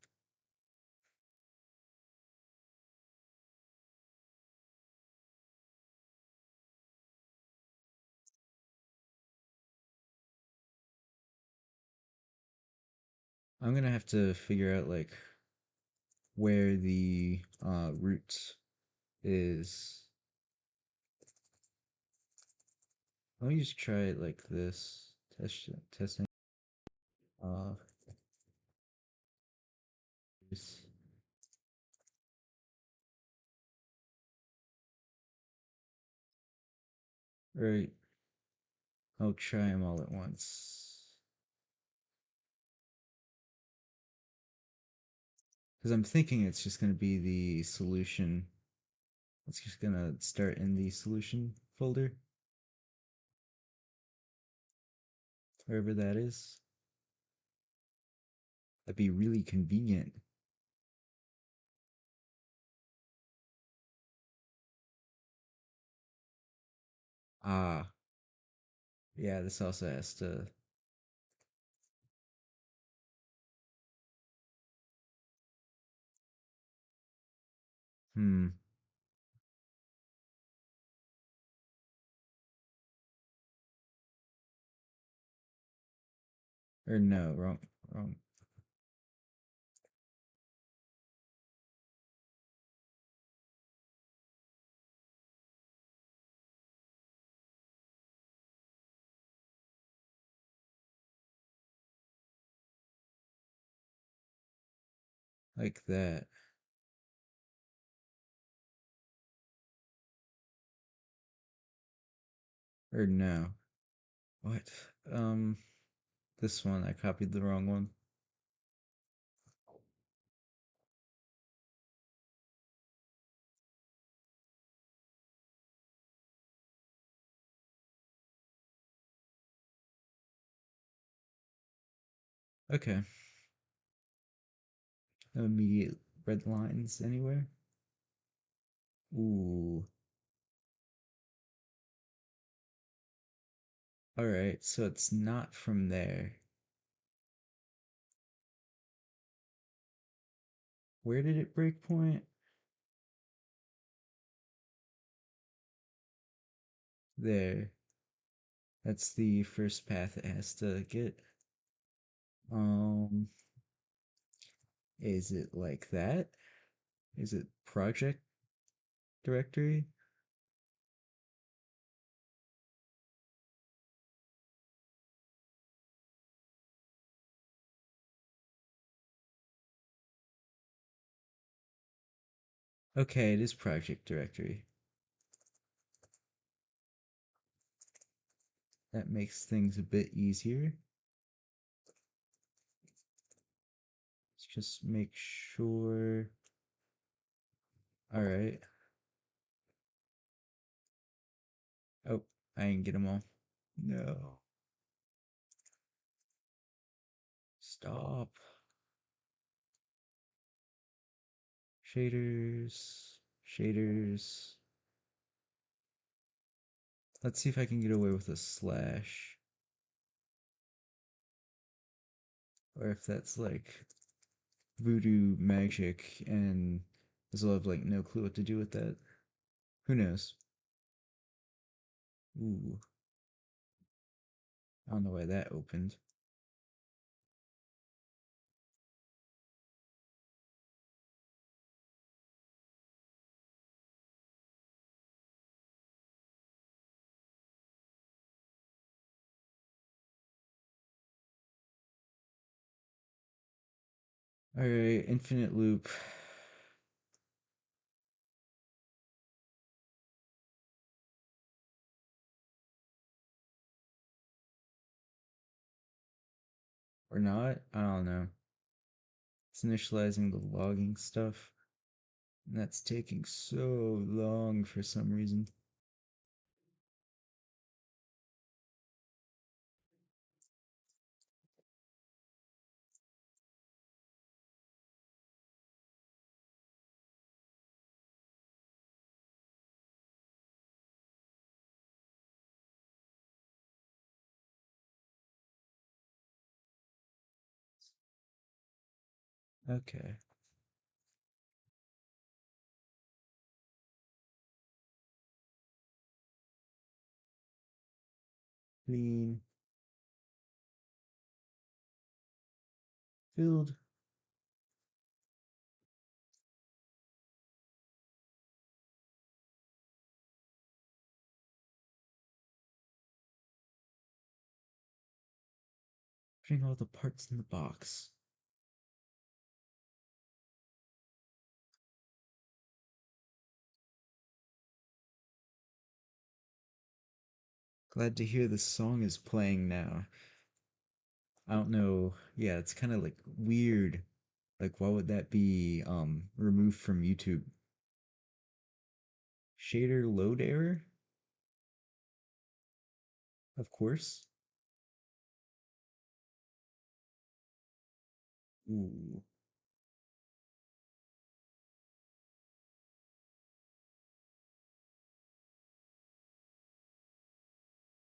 I'm gonna have to figure out like where the root is. Let me just try it like this. Testing. Uh, right. I'll try them all at once. Because I'm thinking it's just gonna be the solution It's just gonna start in the solution folder, wherever that is. That'd be really convenient. Ah, yeah, this also has to. Hmm. Or no, wrong, wrong. Like that. Or no. What? Um, this one, I copied the wrong one. Okay. No immediate red lines anywhere. Ooh. Alright, so it's not from there. Where did it break point? There. That's the first path it has to get. Um, is it like that? Is it project directory? Okay, it is project directory. That makes things a bit easier. Let's just make sure. Alright. Oh, I didn't get them all. No. Stop. Shaders. Shaders. Let's see if I can get away with a slash. Or if that's like voodoo magic and I'll have like no clue what to do with that. Who knows? Ooh. I don't know why that opened. Alright, infinite loop. Or not? I don't know. It's initializing the logging stuff. And that's taking so long for some reason. Okay. Clean. Filled. Putting all the parts in the box. Glad to hear the song is playing now. I don't know. Yeah, it's kind of like weird. Like, why would that be removed from YouTube? Shader load error, of course. Ooh,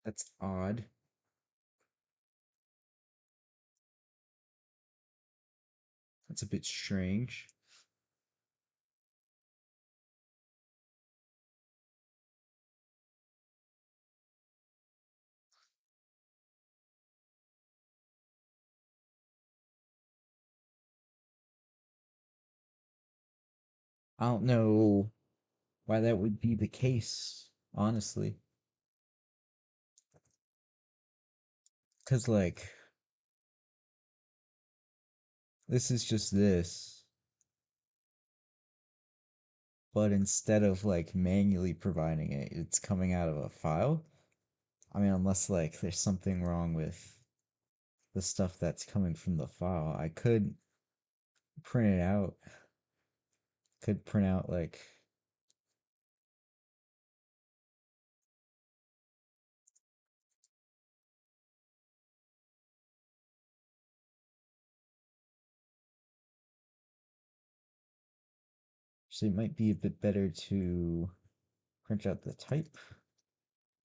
that's odd. That's a bit strange. I don't know why that would be the case, honestly. Because, like, this is just this, but instead of, like, manually providing it, it's coming out of a file. I mean, unless, like, there's something wrong with the stuff that's coming from the file. I could print it out. Could print out, like, so it might be a bit better to print out the type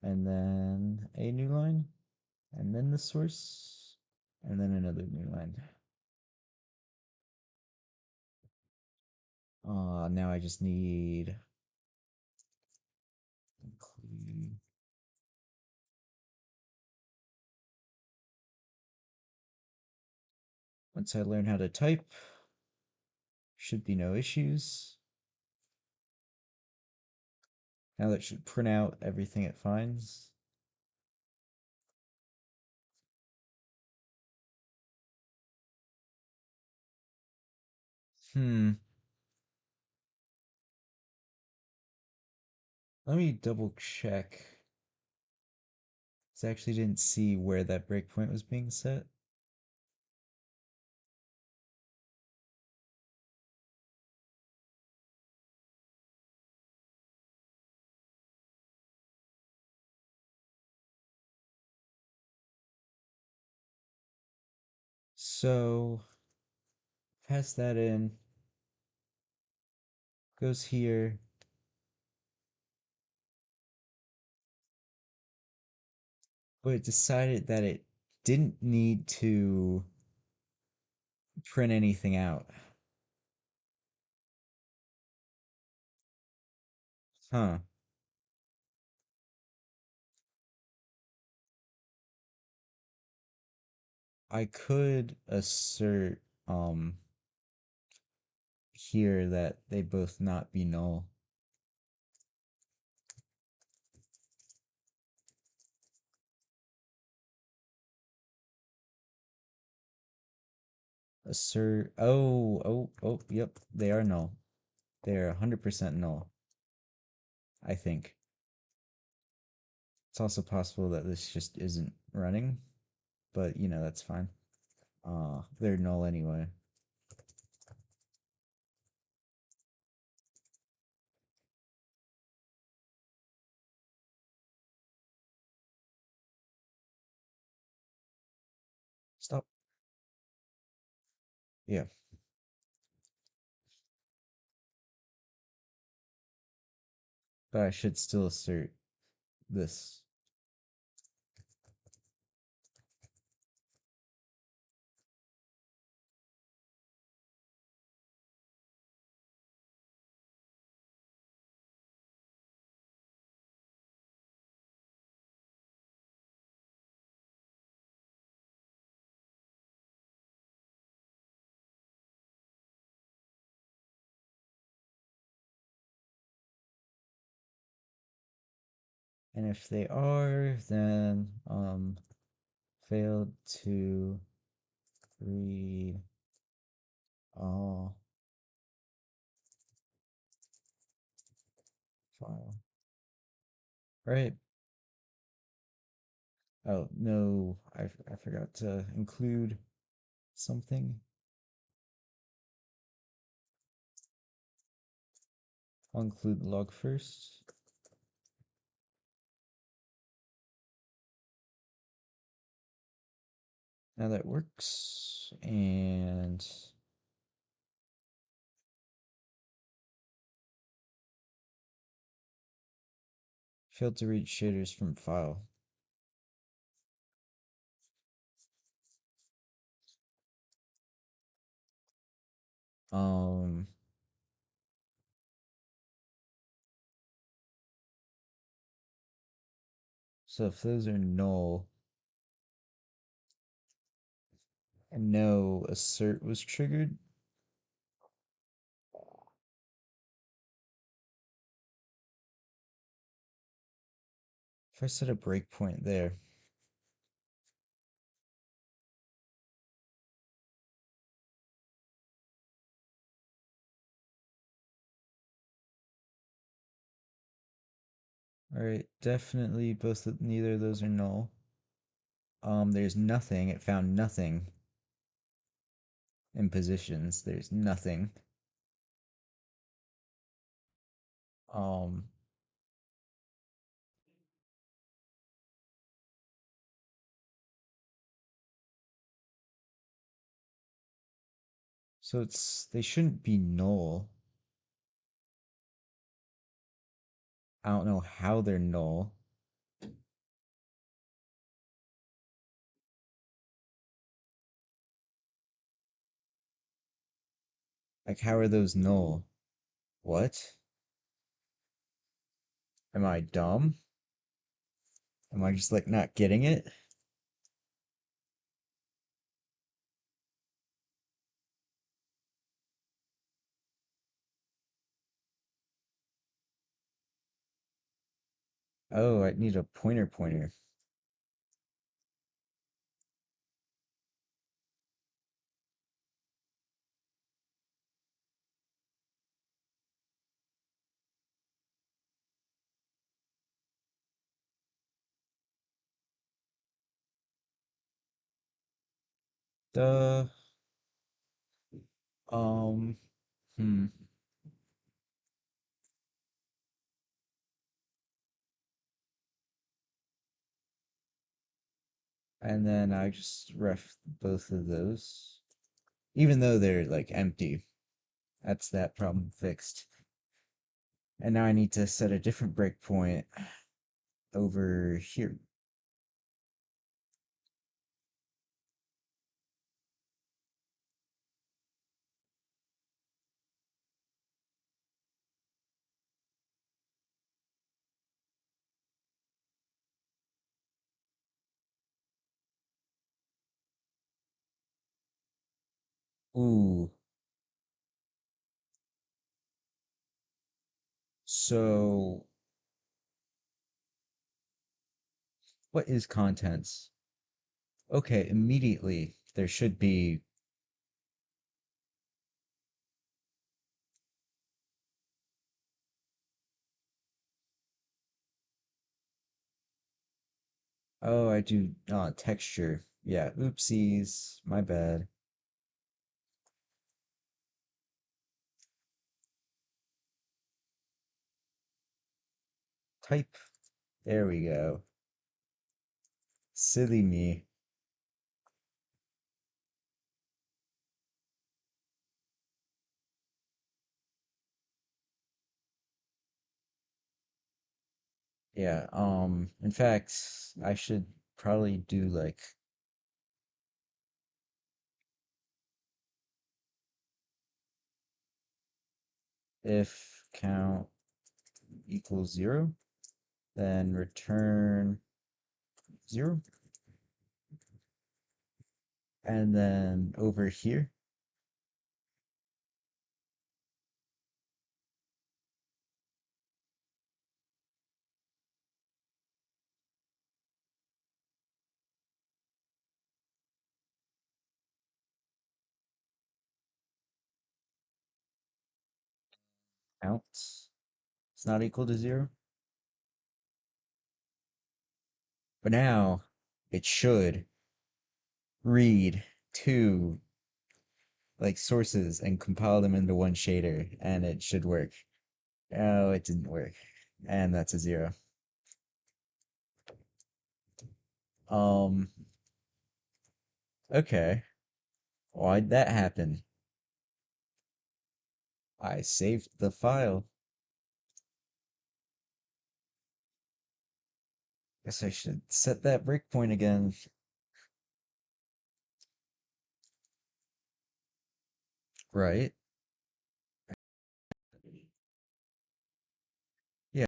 and then a new line and then the source and then another new line. Now I just need include. Once I learn how to type, should be no issues. Now that should print out everything it finds. Hmm. Let me double check. 'Cause I actually didn't see where that breakpoint was being set. So pass that in. Goes here. But it decided that it didn't need to print anything out. Huh. I could assert here that they both not be null. Assert yep, they are null. They're 100% null, I think. It's also possible that this just isn't running, but you know, that's fine. They're null anyway. Stop. Yeah. But I should still assert this. And if they are, then failed to read all file. Right. Oh no, I forgot to include something. I'll include the log first. Now that works, and failed to read shaders from file. Um, so if those are null, and no assert was triggered, if I set a breakpoint there, all right, definitely neither of those are null. There's nothing. It found nothing in positions. There's nothing. Um, so they shouldn't be null. I don't know how they're null. Like, how are those null? What? Am I dumb? Am I just like not getting it? Oh, I need a pointer. Duh. Um, hmm. And then I just ref both of those. Even though they're like empty. That's that problem fixed. And now I need to set a different breakpoint over here. Ooh. So what is contents? Okay, immediately there should be. Oh, I do texture. Yeah, oopsies, my bad. Type. There we go. Silly me. Yeah, in fact, I should probably do like if count equals 0, then return 0. And then over here, count it's not equal to 0. But now it should read two like sources and compile them into one shader, and it should work. Oh, it didn't work. And that's a 0. Um, Okay. Why'd that happen? I saved the file. Guess I should set that breakpoint again. Right? Yeah.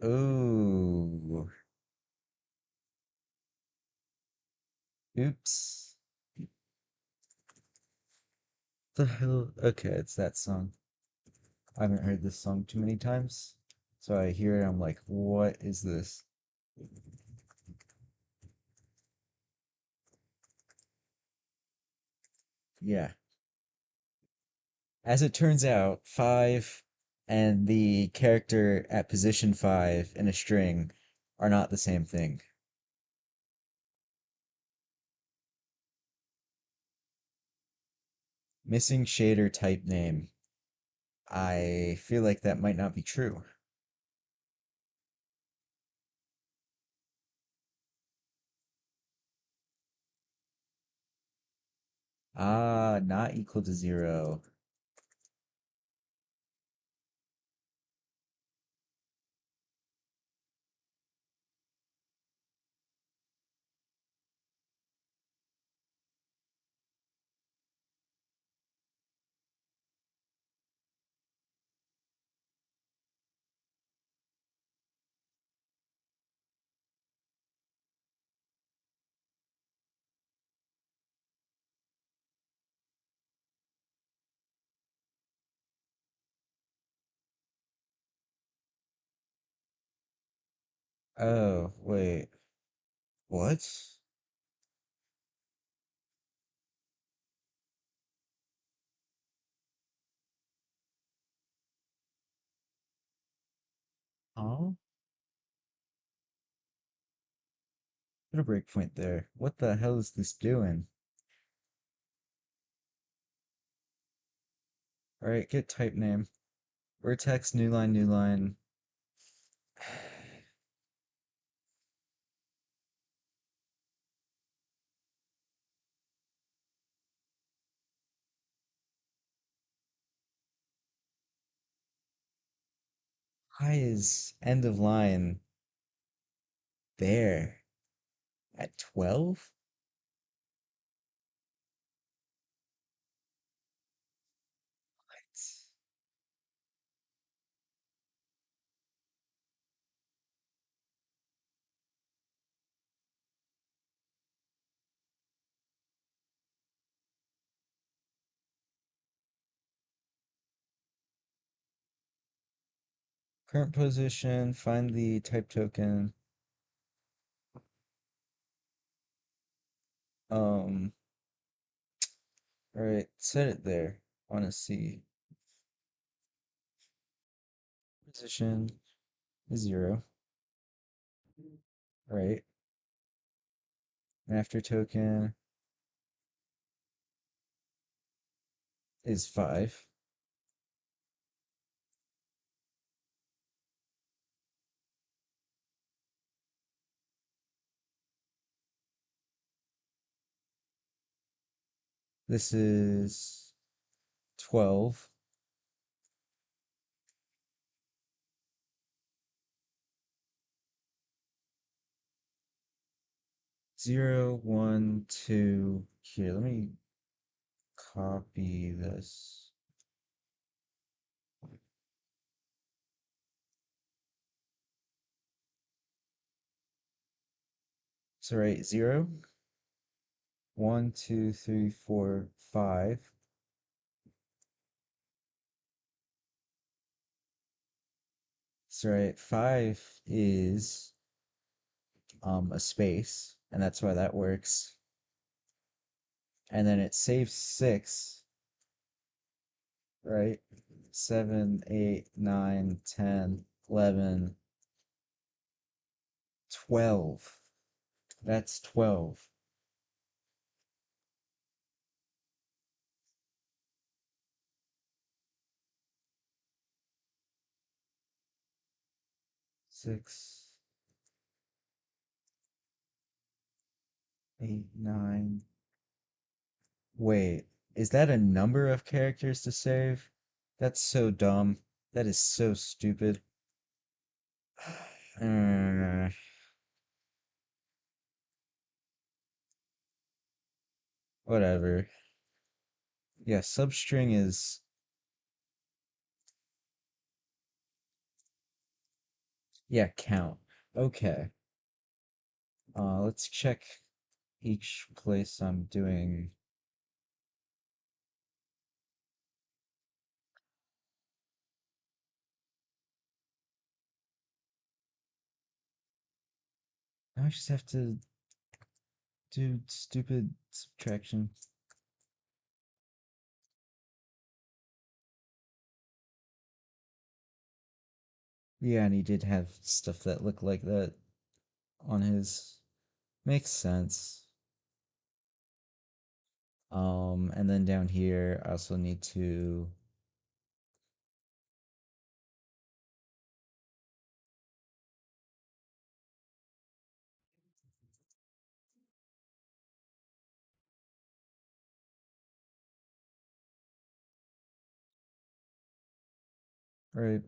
Ooh. Oops. The hell? Okay, it's that song. I haven't heard this song too many times. So I hear it, I'm like, what is this? Yeah. As it turns out, five and the character at position five in a string are not the same thing. Missing shader type name. I feel like that might not be true. Ah, not equal to zero. Oh, wait. What? Huh? Put a breakpoint there. What the hell is this doing? Alright, get type name. Vertex, new line, new line. Why is end of line there at 12? Current position, find the type token. Um, alright, set it there. Wanna see. Position is 0. Right. After token is 5. This is 12. 0, 1, 2. Here, let me copy this. So right, 0, 1, 2, 3, 4, 5. So right, 5 is a space, and that's why that works. And then it saves 6, right? 7, 8, 9, 10, 11, 12. That's 12. 6, 8, 9. Wait, is that a number of characters to save? That's so dumb. That is so stupid. Uh, whatever. Yeah, substring is, yeah, count. Okay. Let's check each place I'm doing. Now I just have to do stupid subtraction. Yeah, and he did have stuff that looked like that on his. Makes sense. And then down here, I also need to. Right.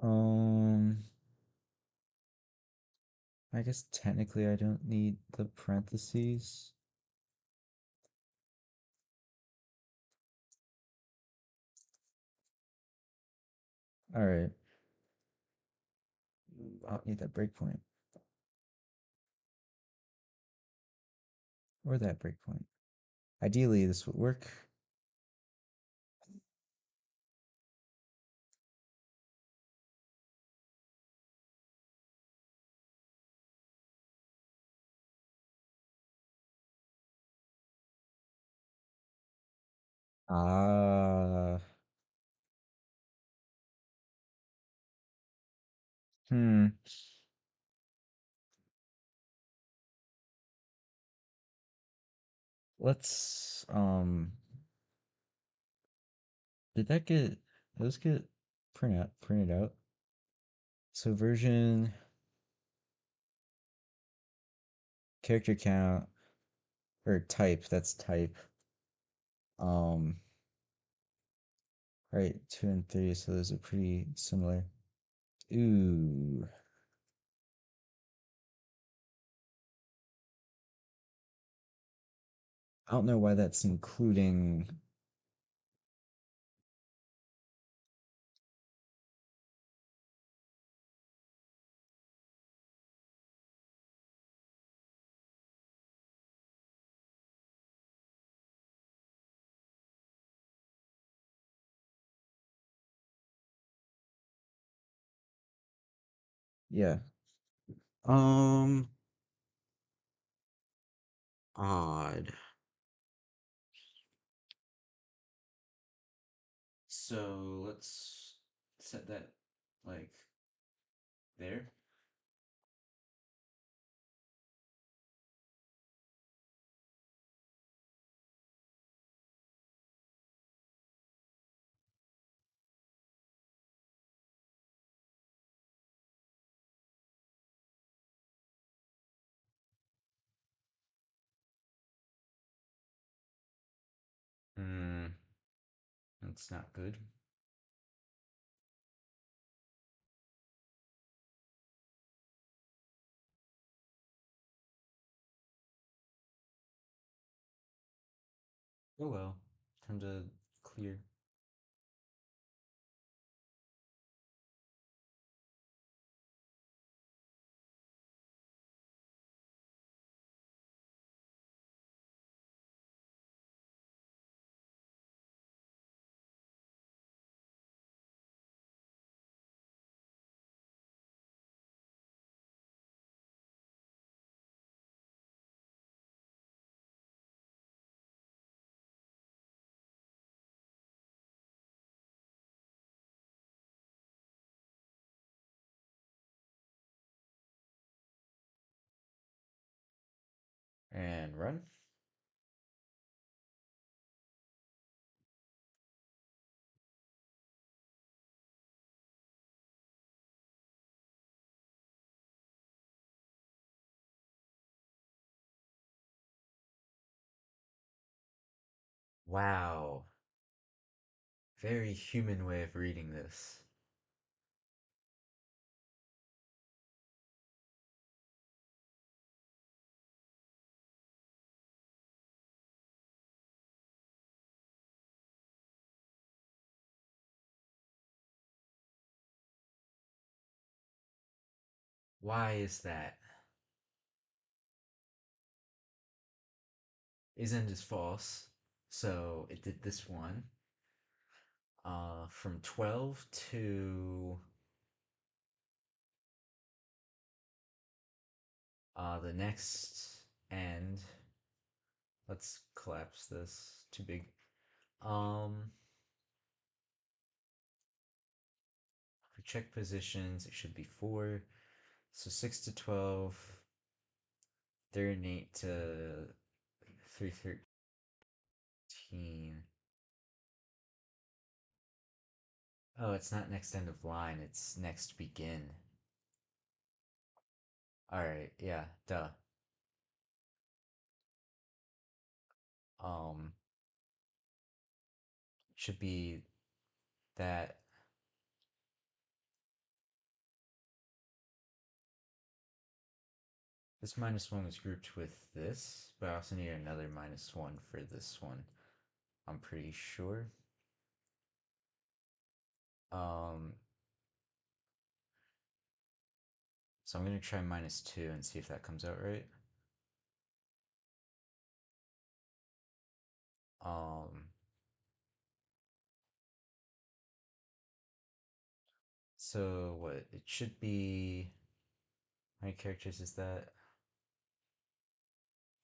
Um, I guess technically I don't need the parentheses. All right. I'll need that breakpoint or that breakpoint. Ideally, this would work. Ah, hmm. Let's did that get those get printed out? So version character count or type, that's type. Um, right, 2 and 3, so those are pretty similar. Ooh. I don't know why that's including. Yeah. Um, odd. So let's set that like there. Hmm, that's not good. Oh well. Time to clear. And run. Wow. Very human way of reading this. Why is that? Isn't is false. So it did this one. From 12 to the next end. Let's collapse this. Too big. Um, for check positions, it should be 4. So 6 to 12, 38 to 313. Oh, it's not next end of line, it's next begin. Alright, yeah, duh. Um, should be that. This -1 is grouped with this, but I also need another -1 for this one. I'm pretty sure. Um, so I'm gonna try -2 and see if that comes out right. Um, so what? It should be. How many characters is that?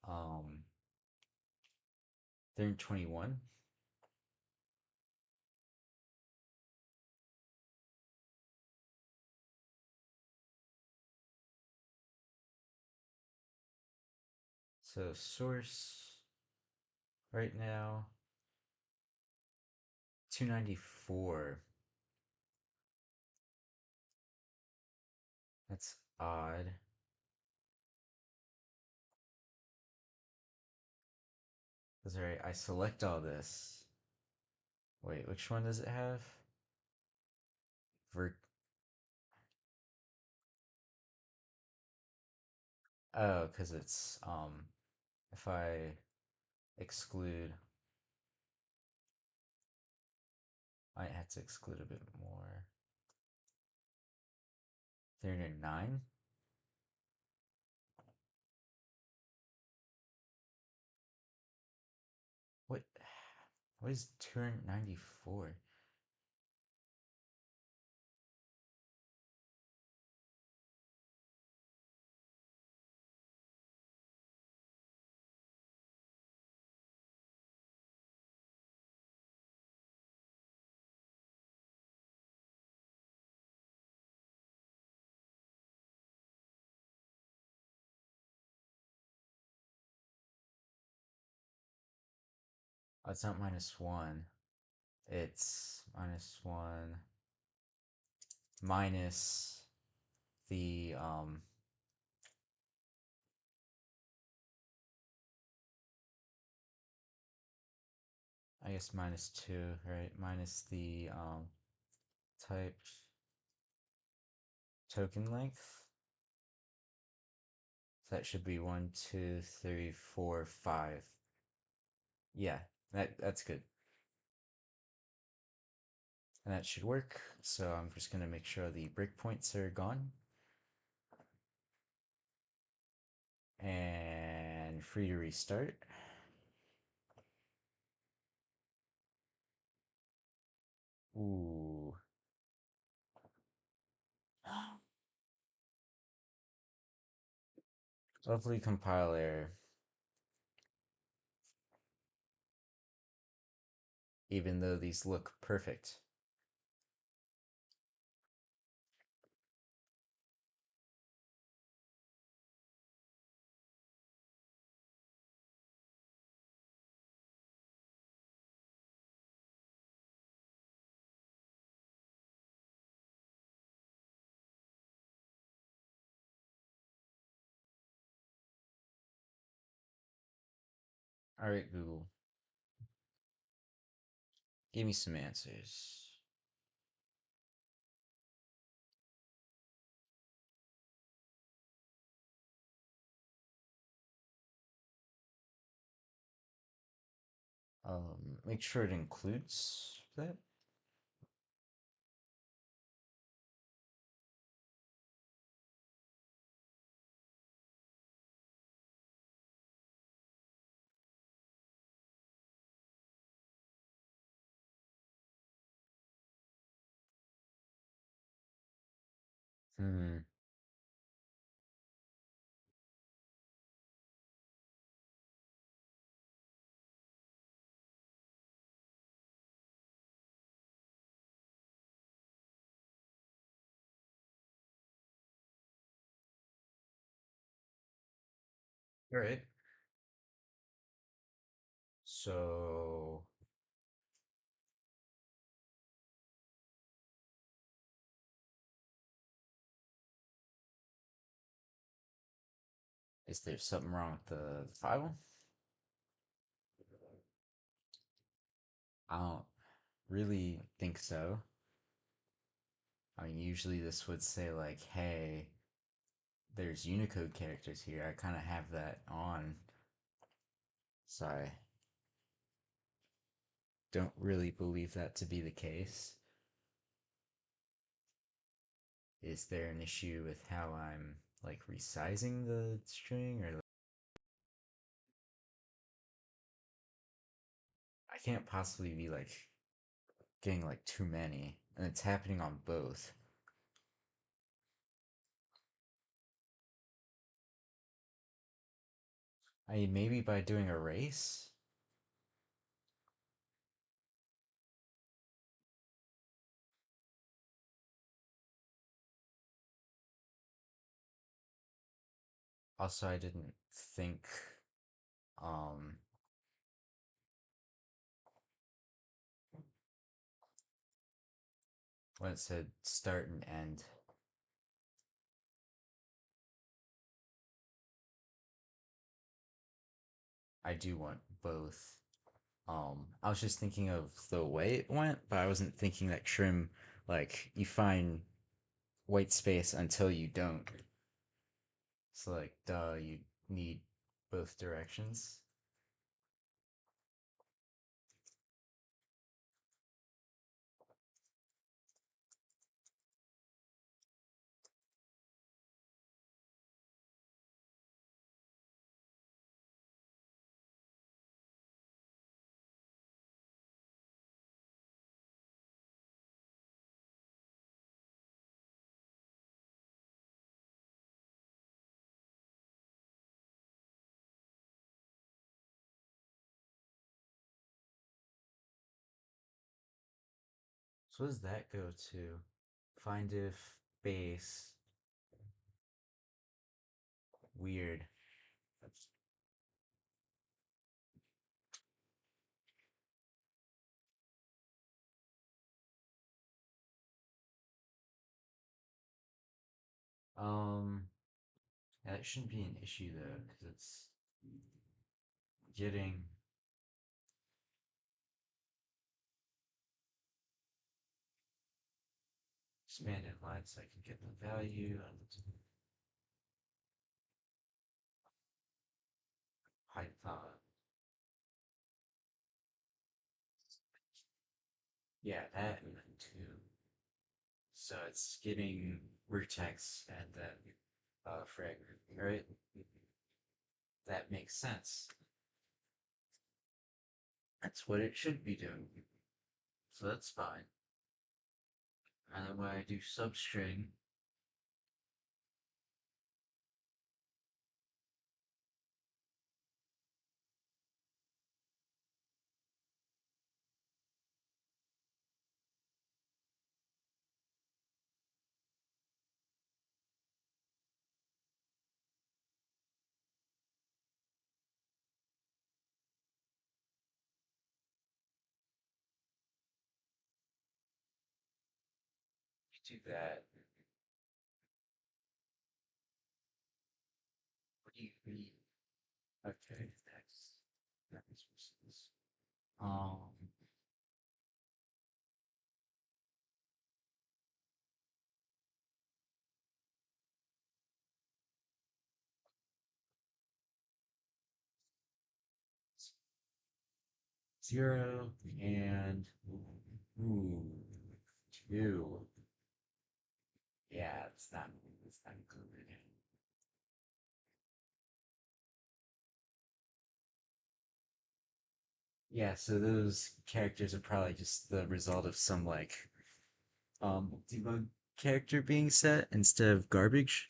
Um, 321. So source right now 294. That's odd. That's right. I select all this. Wait, which one does it have? Vert. Oh, because it's if I exclude, I had to exclude a bit more. 309. What? What is 294? Oh, it's not -1. It's -1 minus the I guess -2, right? Minus the type token length. So that should be 1, 2, 3, 4, 5. Yeah, that's good. And that should work. So I'm just gonna make sure the breakpoints are gone. And free to restart. Ooh. Lovely compile error. Even though these look perfect. Alright, Google. Give me some answers. Make sure it includes that. Hmm. All right. So is there something wrong with the file? I don't really think so. I mean, usually this would say like, hey, there's Unicode characters here. I kind of have that on. So I don't really believe that to be the case. Is there an issue with how I'm like resizing the string or I can't possibly be like getting like too many and it's happening on both. I mean, maybe by doing a race. Also, I didn't think um when it said start and end. I do want both. I was just thinking of the way it went, but I wasn't thinking that trim like you find white space until you don't. So like duh, you need both directions. So what does that go to? Find if base weird. Um that shouldn't be an issue though, because it's getting expanded lines so I can get the value and Python. Yeah, that and then two. So it's getting vertex and then fragment, right? That makes sense. That's what it should be doing. So that's fine. And then when I do substring, you do that. What do you mean? Okay, that's that makes more sense. Um, 0 and ooh, 2. Yeah, it's not good. Yeah, so those characters are probably just the result of some like debug character being set instead of garbage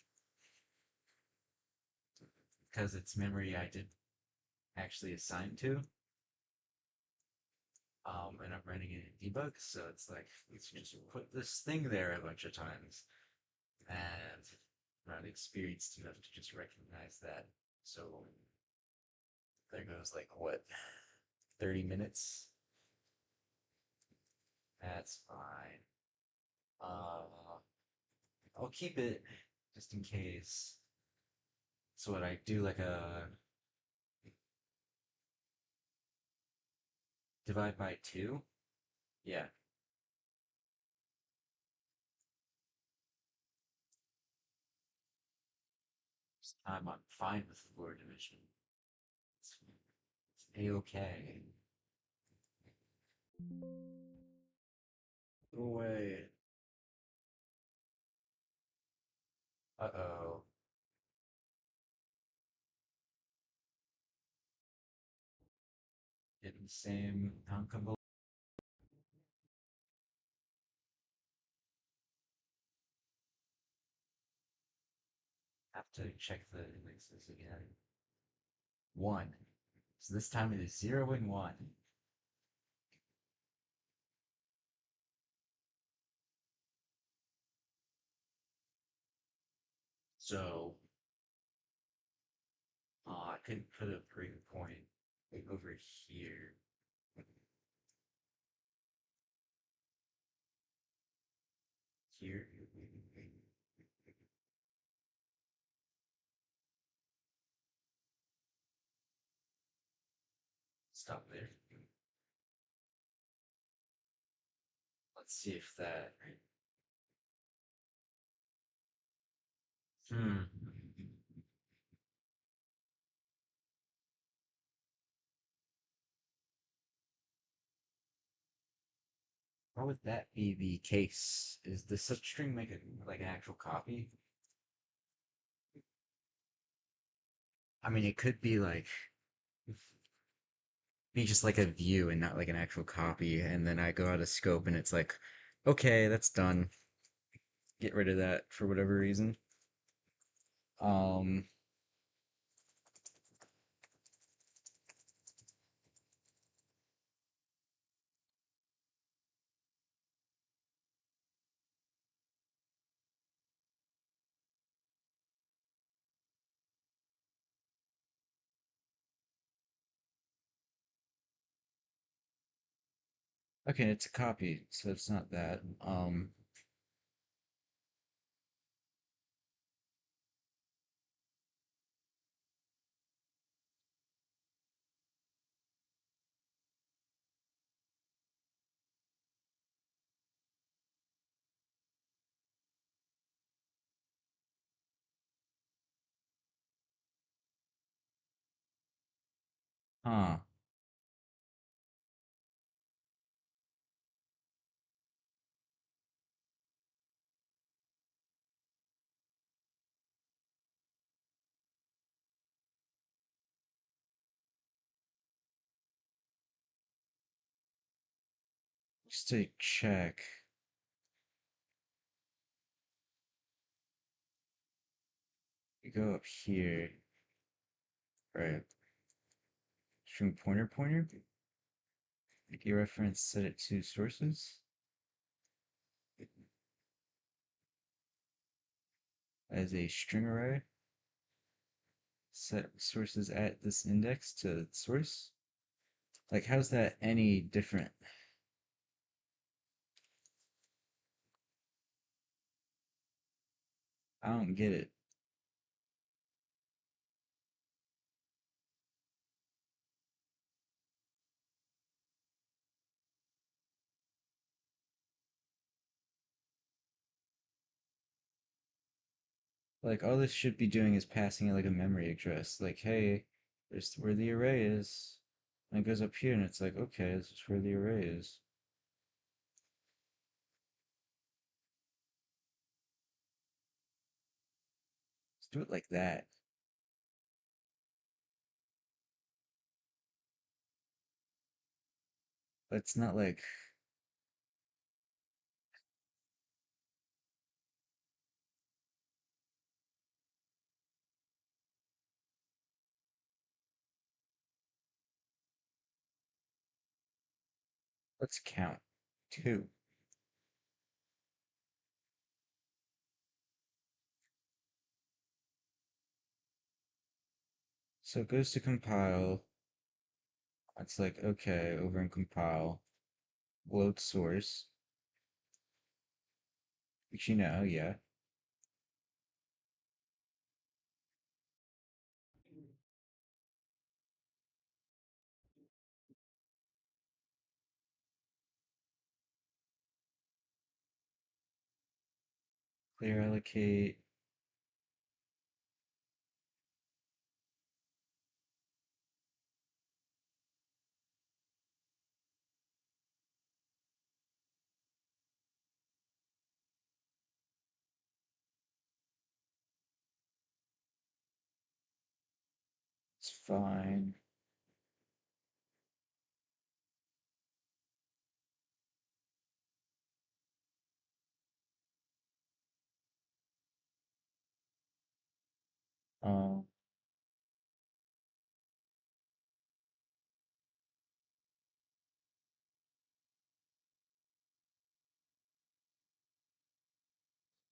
because it's memory I did actually assign to. And I'm running it in debug, so it's like let's just put this thing there a bunch of times, and I'm not experienced enough to just recognize that. So there goes like what, 30 minutes? That's fine. I'll keep it just in case. So what I do like a divide by two? Yeah. I'm fine with floor division. It's a-okay. Go away. Uh-oh. Getting the same non-convol. Have to check the indexes again. 1. So this time it is 0 and 1. So, I could put a breakpoint like over here. Here. Stop there. Let's see if that. Hmm. Why would that be the case? Is the substring make it like an actual copy? I mean, it could be just like a view and not like an actual copy, and then I go out of scope and it's like, okay, that's done. Get rid of that for whatever reason. Um, okay, it's a copy, so it's not that. Huh. Just to check, you go up here, right? String pointer. Your reference set it to sources as a string array. Set sources at this index to source. Like, how's that any different? I don't get it. Like, all this should be doing is passing it like a memory address. Like, hey, there's where the array is. And it goes up here and it's like, okay, this is where the array is. Let's do it like that. But it's not like, let's count. 2. So it goes to compile. It's like, okay, over in compile, load source, which you know, yeah. Clear allocate. It's fine. Um,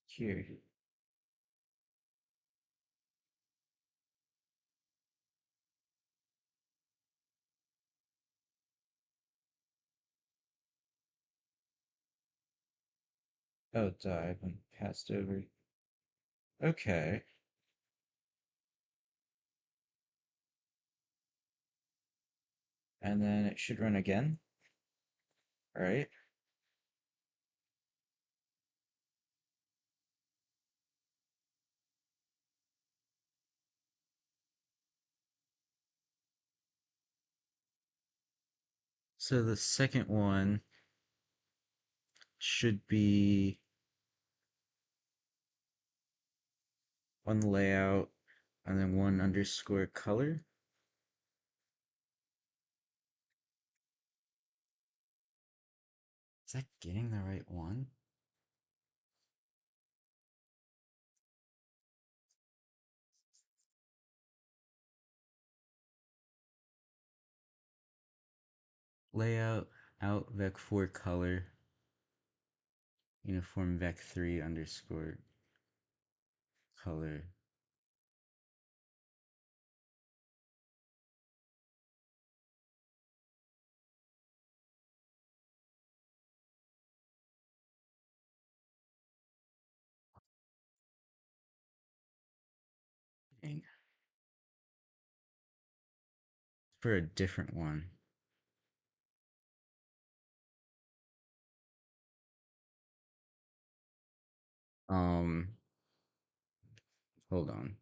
here. Oh, duh, I haven't passed over. Okay. And then it should run again, right? So the second one should be one layout and then one underscore color. Is that getting the right one? Layout out vec4 color uniform vec3 underscore color. Dang. For a different one. Um, hold on.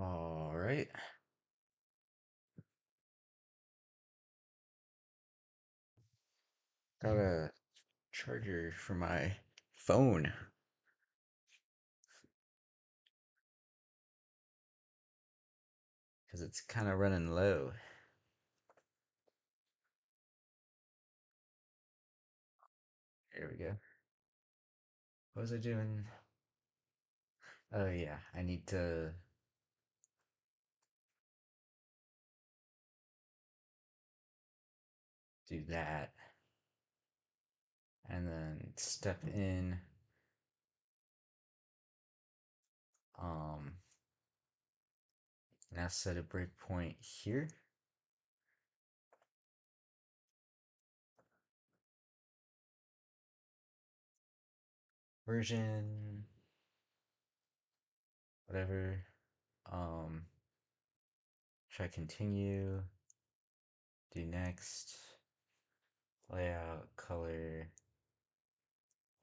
All right. Got a charger for my phone because it's kind of running low. Here we go. What was I doing? Oh yeah, I need to do that and then step in um now set a breakpoint here. Version whatever. Um try continue, do next, layout, color,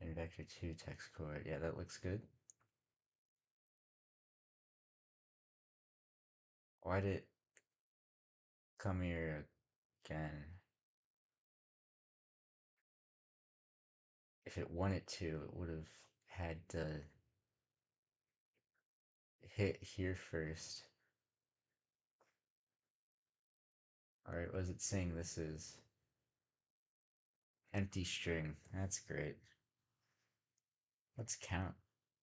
and vector 2 text core. Yeah, that looks good. Why did it come here again? If it wanted to, it would have had to hit here first. Alright, what is it saying this is? Empty string. That's great. Let's count.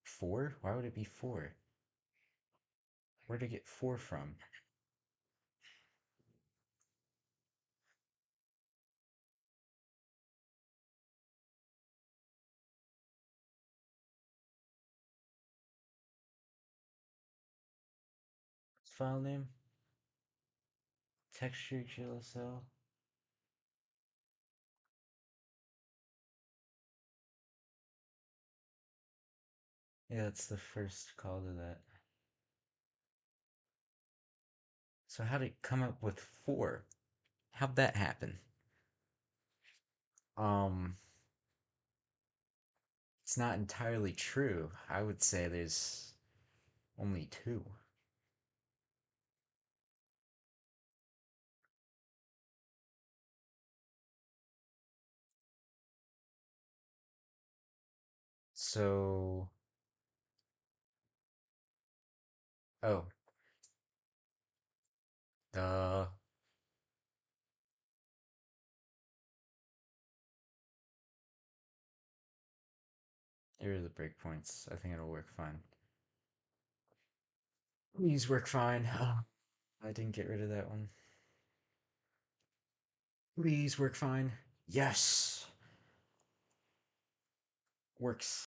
4? Why would it be 4? Where'd it get 4 from? File name? Texture GLSL? Yeah, that's the first call to that. So how did it come up with 4? How'd that happen? Um, it's not entirely true. I would say there's only 2. So, oh, uh, here are the breakpoints. I think it'll work fine. These work fine. I didn't get rid of that one. Please work fine. Yes. Works.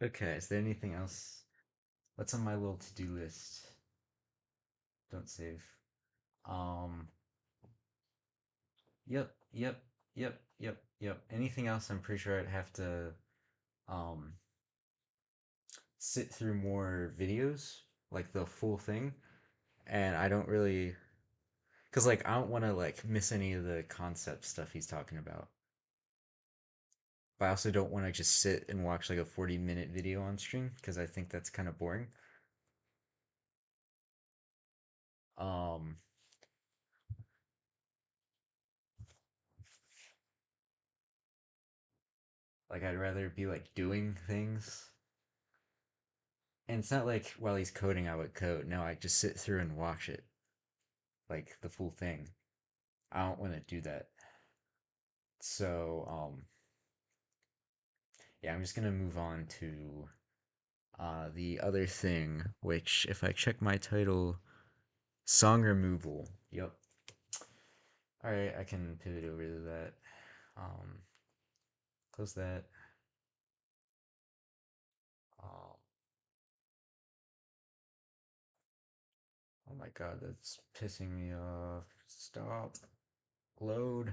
Okay, is there anything else? What's on my little to-do list? Don't save. Um, yep. Anything else I'm pretty sure I'd have to um sit through more videos, like the full thing. And I don't really, because like I don't want to like miss any of the concept stuff he's talking about. But I also don't want to just sit and watch like a 40-minute video on stream because I think that's kind of boring. Um, like I'd rather be like doing things. And it's not like while he's coding I would code. No, I just sit through and watch it. Like the full thing. I don't want to do that. So, yeah, I'm just gonna move on to the other thing, which if I check my title, song removal. Yep. Alright, I can pivot over to that. Um, close that. Um, oh my god, that's pissing me off. Stop. Load.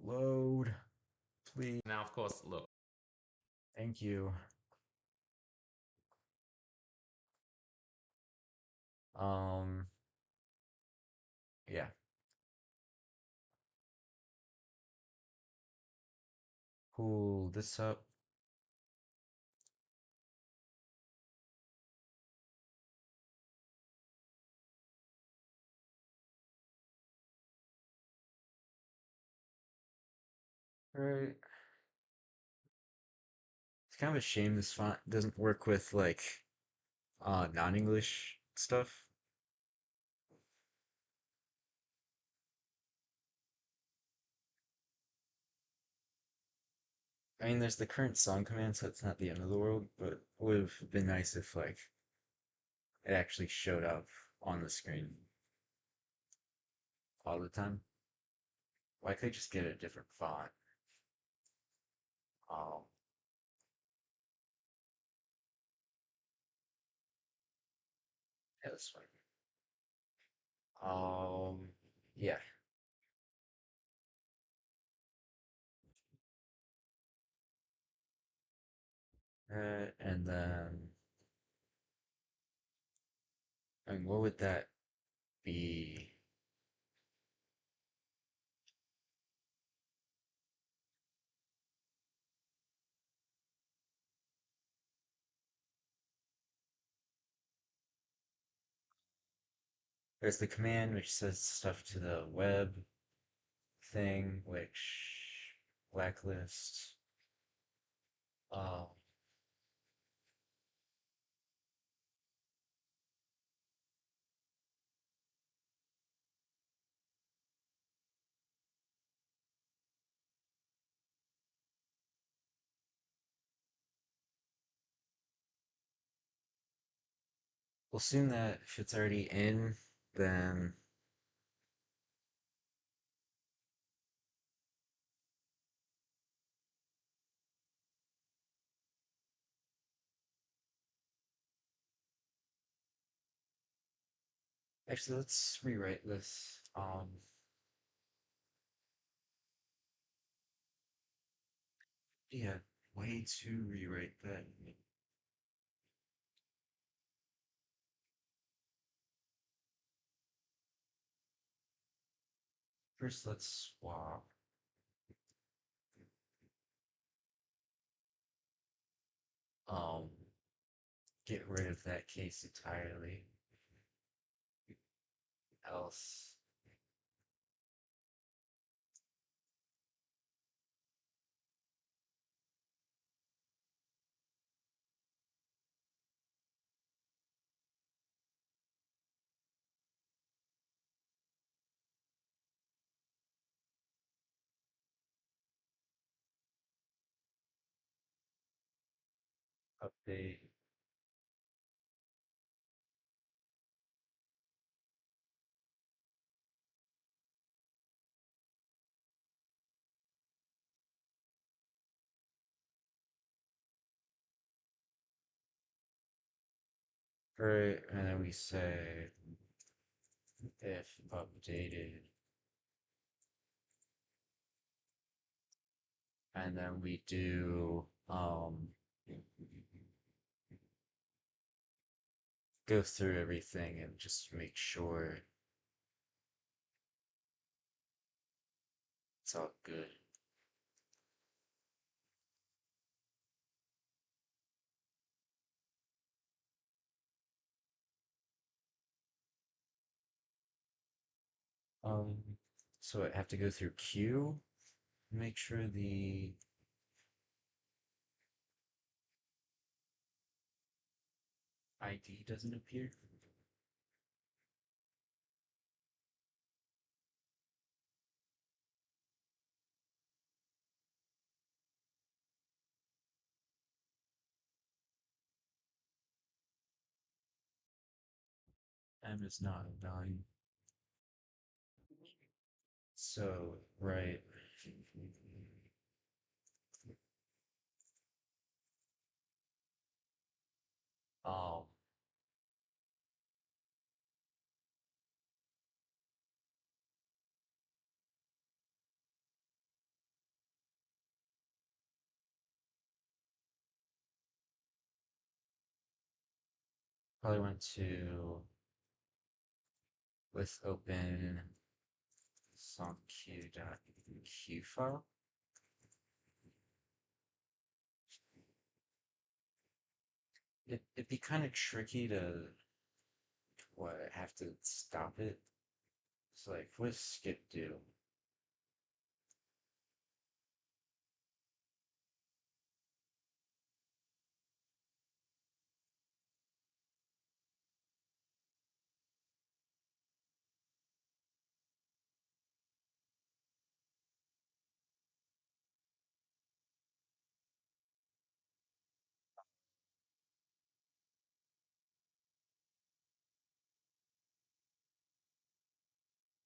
Load. Please. Now, of course, look. Thank you. Um, Yeah. Pull this up. Right. It's kind of a shame this font doesn't work with like non-English stuff. I mean, there's the current song command, so it's not the end of the world, but it would have been nice if like it actually showed up on the screen all the time. Why could I just get a different font? Um, yeah, this one. Yeah. And then, I mean, what would that be? There's the command which says stuff to the web thing, which blacklist. Um, we'll assume that if it's already in, then actually let's rewrite this. Yeah, way to rewrite that. First, let's swap. Um, get rid of that case entirely. Else, update. Right, and then we say if updated, and then we do go through everything and just make sure it's all good. Um, so I have to go through Q, make sure the ID doesn't appear. M is not a 9. So, right. Um, probably want to Let's open songq.q file. It'd be kind of tricky to have to stop it. So like, what does skip do?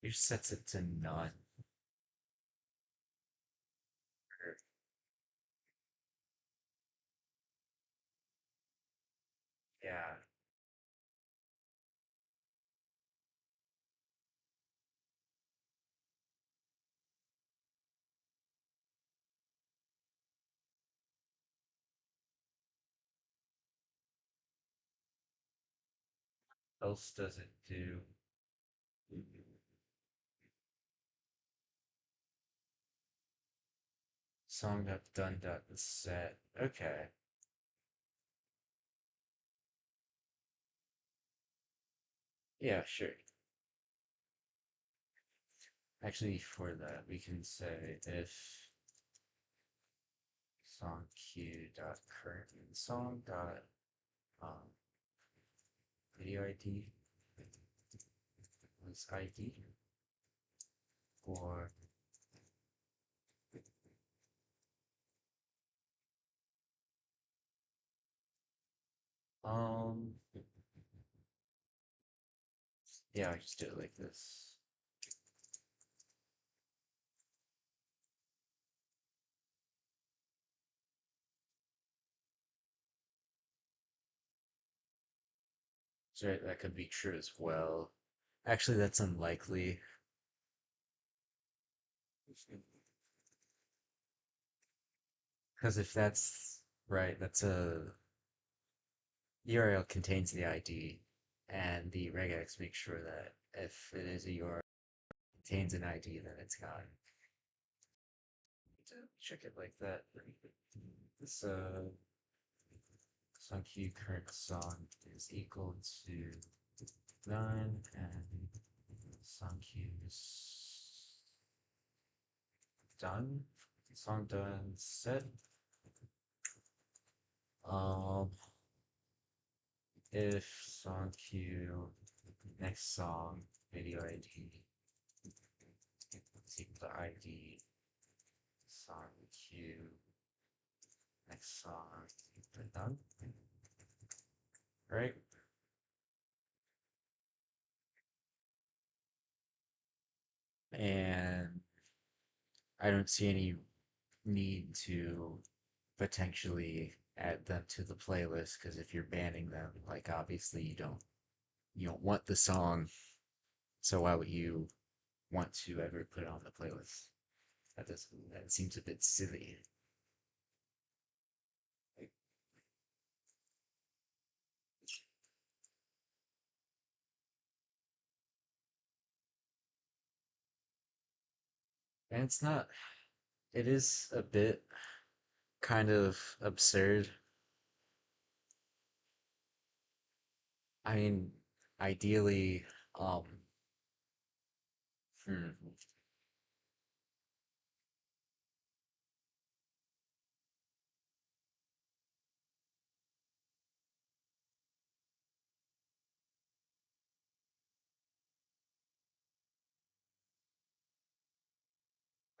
It just sets it to none. Or- Yeah, else does it do? Song.done.set. Okay. Yeah, sure. Actually, for that, we can say if songq.current song dot video ID was ID or um yeah, I just do it like this. So that could be true as well. Actually, that's unlikely. Because if that's right, that's a URL contains the ID, and the regex makes sure that if it is a URL that contains an ID, then it's gone. To check it like that. This song queue current song is equal to none, and song queue is done. Song done set. Um, if song queue next song video ID is equal to ID song queue next song equal to none, right? And I don't see any need to potentially add them to the playlist because if you're banning them, like obviously you don't want the song, so why would you want to ever put it on the playlist? That seems a bit silly. Like, and it's not. It is a bit kind of absurd. I mean, ideally, um, hmm,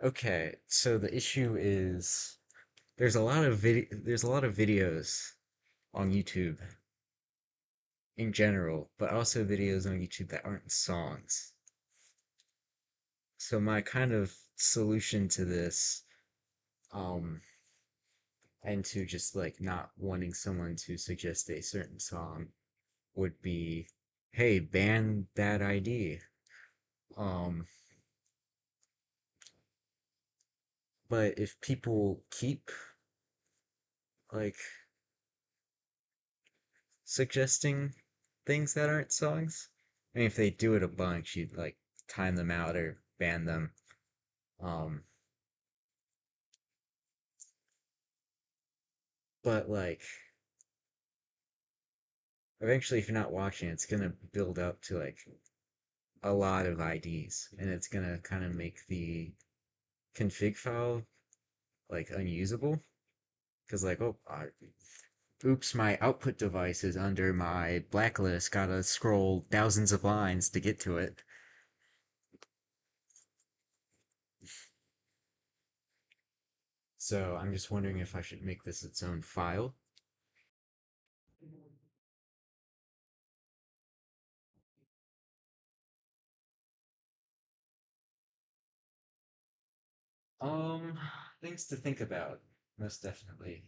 okay. So the issue is there's a lot of videos on YouTube in general, but also videos on YouTube that aren't songs. So my kind of solution to this, um, and to just like not wanting someone to suggest a certain song would be, hey, ban that ID. Um, but if people keep like suggesting things that aren't songs, I mean, if they do it a bunch, you'd like time them out or ban them. Um, but like eventually, if you're not watching, it's gonna build up to like a lot of IDs, and it's gonna kind of make the config file like unusable. Because like, oh, oops, my output device is under my blacklist. Gotta scroll thousands of lines to get to it. So I'm just wondering if I should make this its own file. Um, things to think about, most definitely.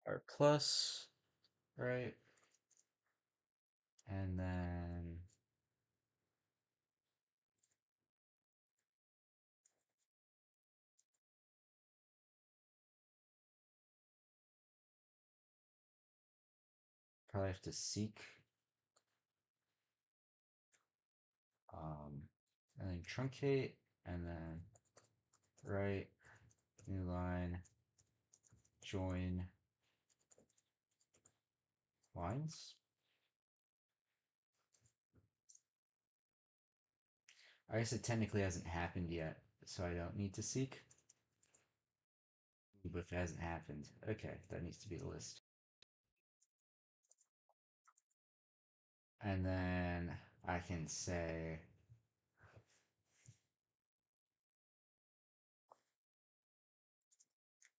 R plus, right? And then probably have to seek, um, and then truncate, and then right, new line, join lines. I guess it technically hasn't happened yet, so I don't need to seek. But if it hasn't happened, okay, that needs to be the list. And then I can say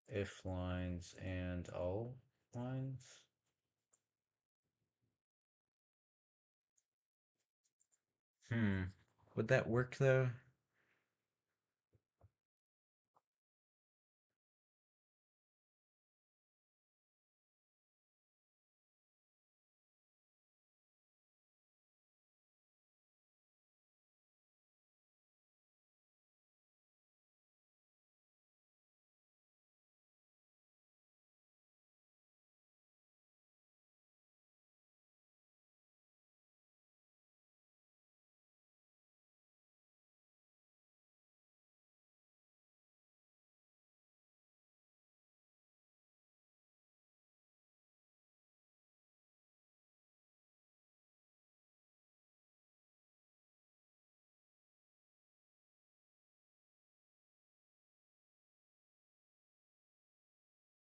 if lines and all lines. Would that work though?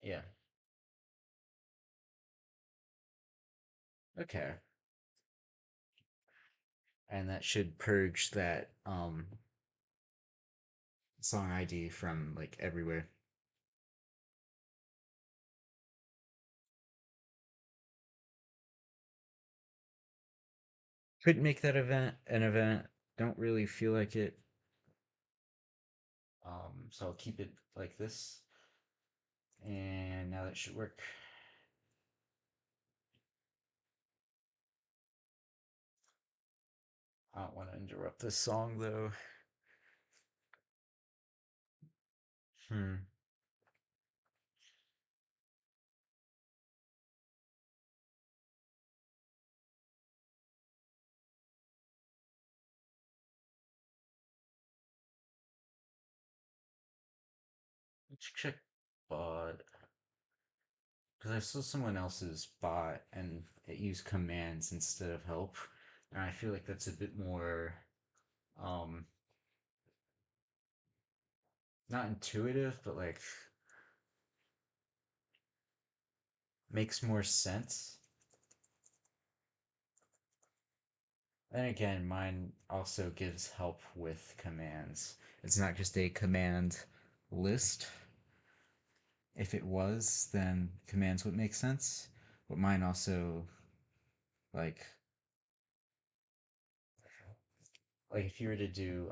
Yeah. Okay. And that should purge that song ID from like everywhere. Could make that event an event. Don't really feel like it. So I'll keep it like this. And now that should work. I don't want to interrupt this song though. Hmm. Let's check bot. Because I saw someone else's bot and it used commands instead of help. And I feel like that's a bit more, um, not intuitive, but like makes more sense. Then again, mine also gives help with commands. It's not just a command list. If it was, then commands would make sense. But mine also, like, if you were to do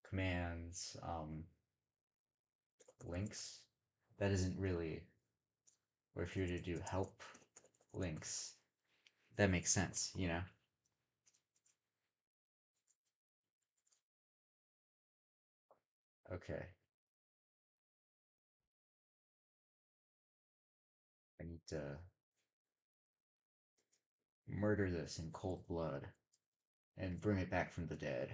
commands, links, that isn't really, or if you were to do help links, that makes sense, you know? Okay, I need to murder this in cold blood and bring it back from the dead.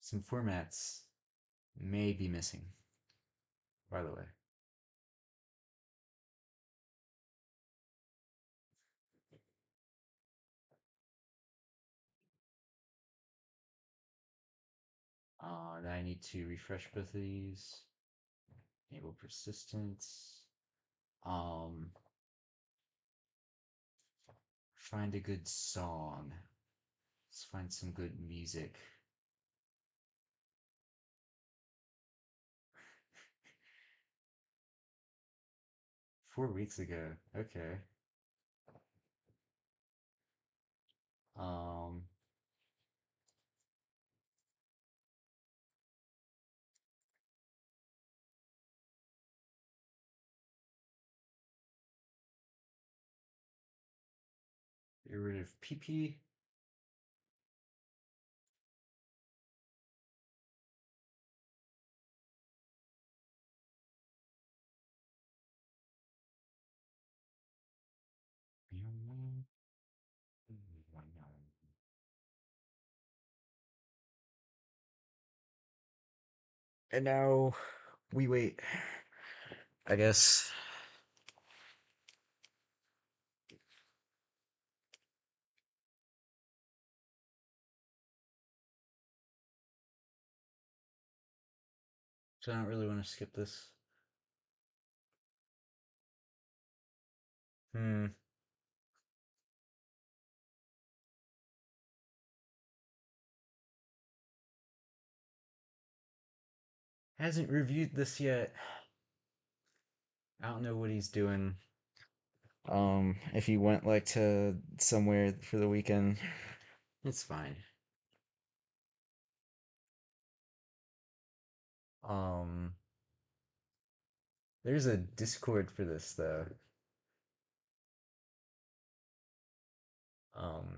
Some formats may be missing, by the way. Now I need to refresh both of these. Enable persistence. Um, find a good song. Let's find some good music. 4 weeks ago. Okay. Um, get rid of PP. And now we wait. I guess. So I don't really want to skip this. Hmm. Hasn't reviewed this yet. I don't know what he's doing. If he went like to somewhere for the weekend, it's fine. Um, there's a Discord for this though.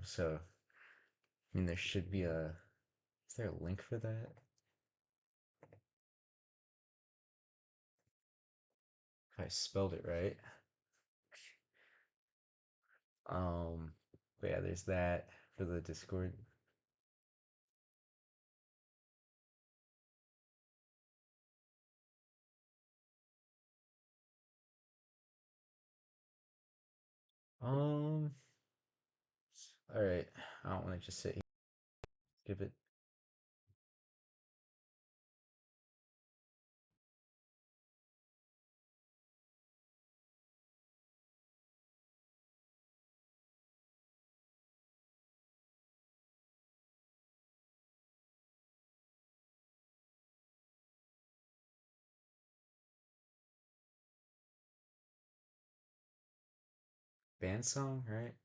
So I mean, there should be a. Is there a link for that? If I spelled it right. Um, but yeah, there's that for the Discord. Um, all right. I don't want to just sit here. Give it Band song, right?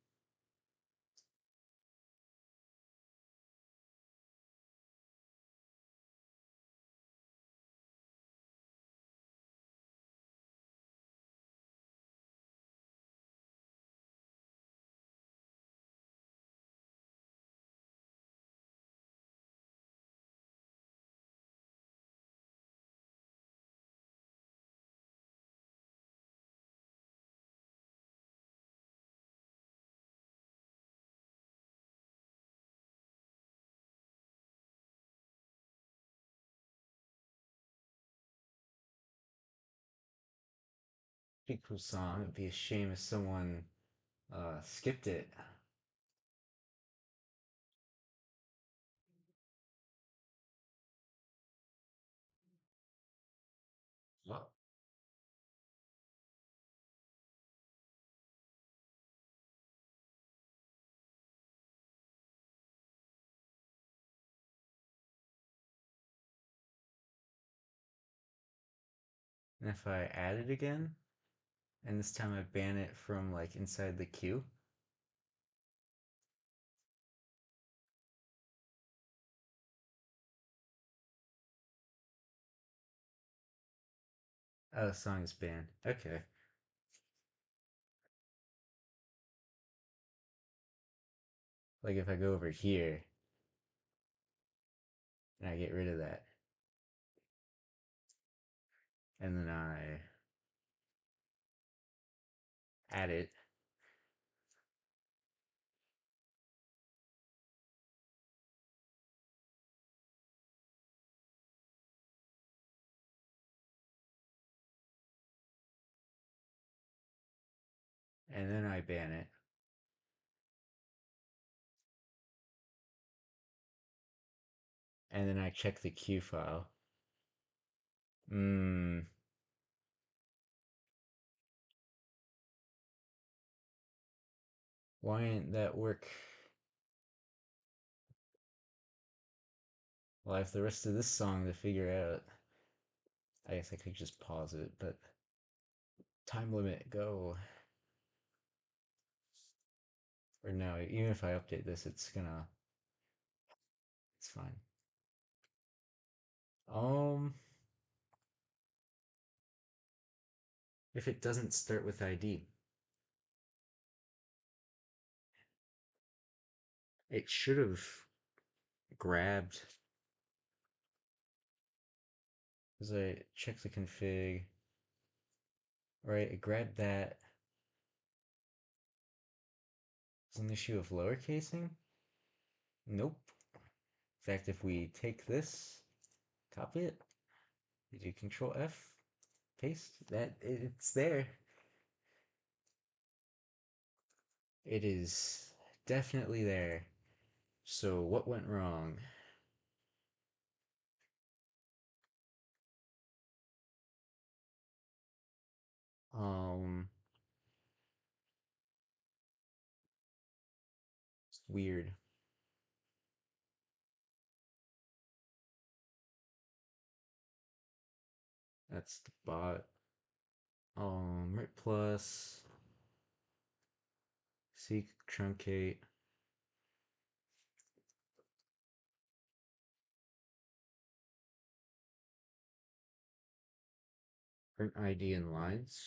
Pretty cool song. It'd be a shame if someone skipped it. Well, and if I add it again, and this time I ban it from like inside the queue. Oh, the song is banned. Okay. Like if I go over here and I get rid of that, and then I add it, and then I ban it, and then I check the queue file. Hmm, why didn't that work? Well, I have the rest of this song to figure out. I guess I could just pause it, but time limit, go. Or no, even if I update this, it's fine. Um, if it doesn't start with ID, it should have grabbed, because I checked the config, right? It grabbed that. It's an issue of lowercasing? Nope. In fact, if we take this, copy it, you do Control F, paste, it's there. It is definitely there. So what went wrong? Um, it's weird. That's the bot. Rit plus, seek truncate. Print ID in lines.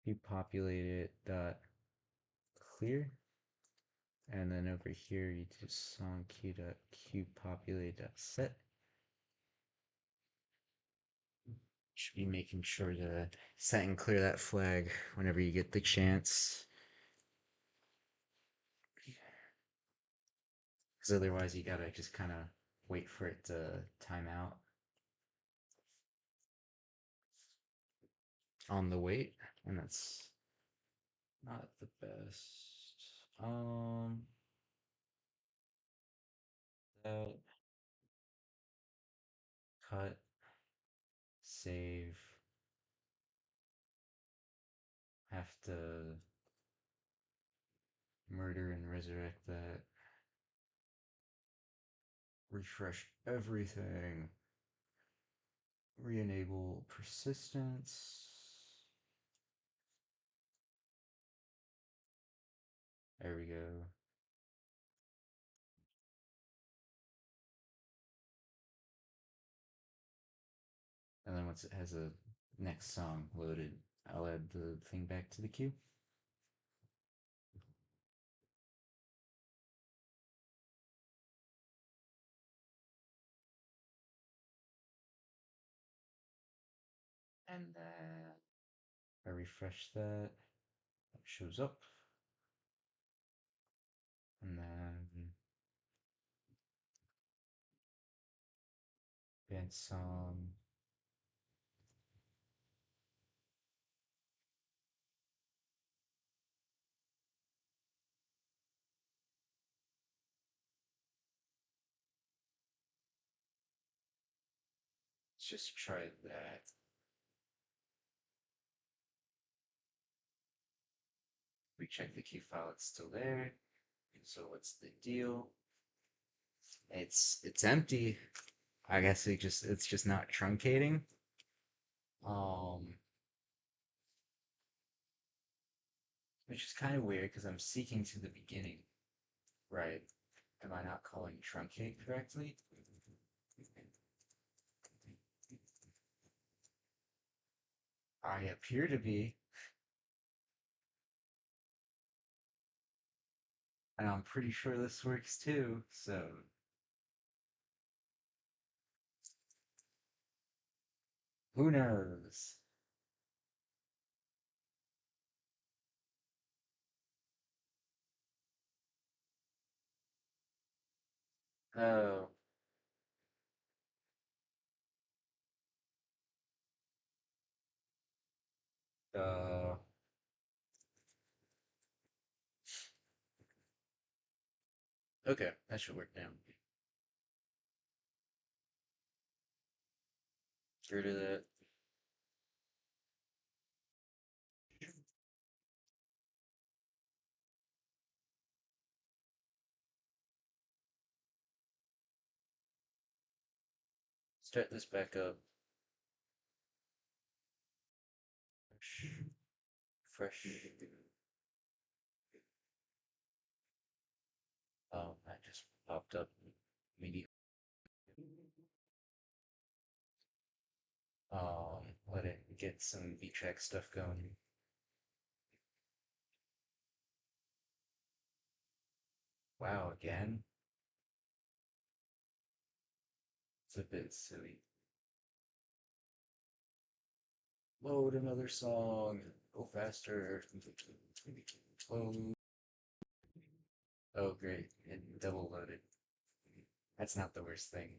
You populate it dot clear, and then over here you do song q dot q populate dot set. Should be making sure to set and clear that flag whenever you get the chance, because otherwise you gotta just kind of wait for it to time out on the wait, and that's not the best. That cut, save. have to murder and resurrect that. Refresh everything. Re-enable persistence. There we go. And then once it has a next song loaded, I'll add the thing back to the queue. And then I refresh that, it shows up. And then band song. Let's just try that. We check the key file, it's still there. So what's the deal? It's empty. I guess it's just not truncating. Um, which is kind of weird because I'm seeking to the beginning, right? Am I not calling truncate correctly? I appear to be, and I'm pretty sure this works too, so who knows? Oh, uh, okay, that should work now. Get rid of that. Start this back up. Fresh. Oh, that just popped up immediately. Let it get some VTrack stuff going. Wow, again? It's a bit silly. Load another song. Go faster. Load. Oh, great. It double loaded. That's not the worst thing.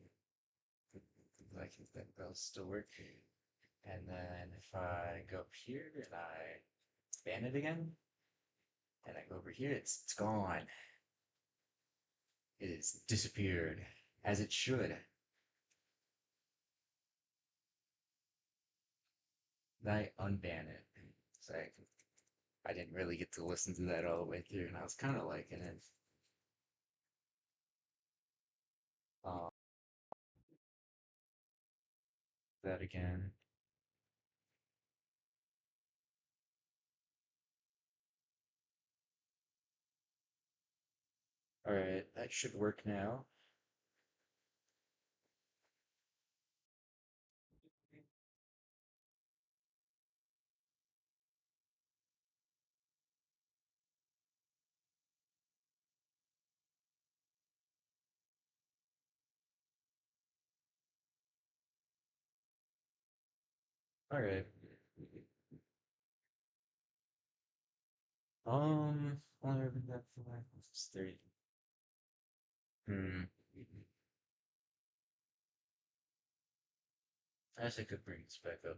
I can think that'll still work. And then if I go up here and I ban it again, and I go over here, it's gone. It has disappeared, as it should. Then I unban it. So I didn't really get to listen to that all the way through, and I was kind of liking it. Uh, that again. Alright, that should work now. Alright. Only open that for it's 30. Hmm. I guess I could bring this back up.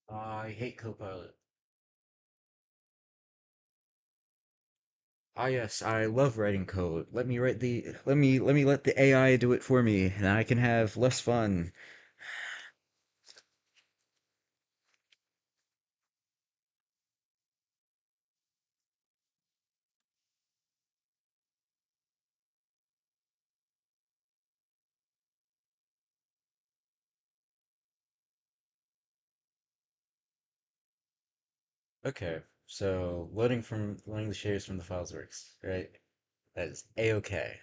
I hate Copilot. Ah yes, I love writing code. Let me let the AI do it for me, and I can have less fun. Okay, so loading the shaders from the files works, right? That is a-okay.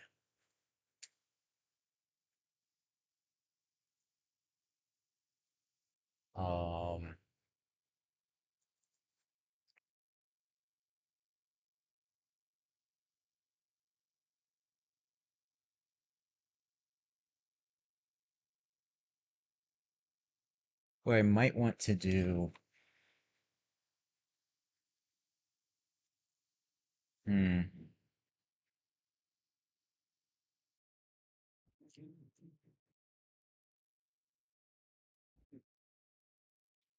Um, what I might want to do, hmm,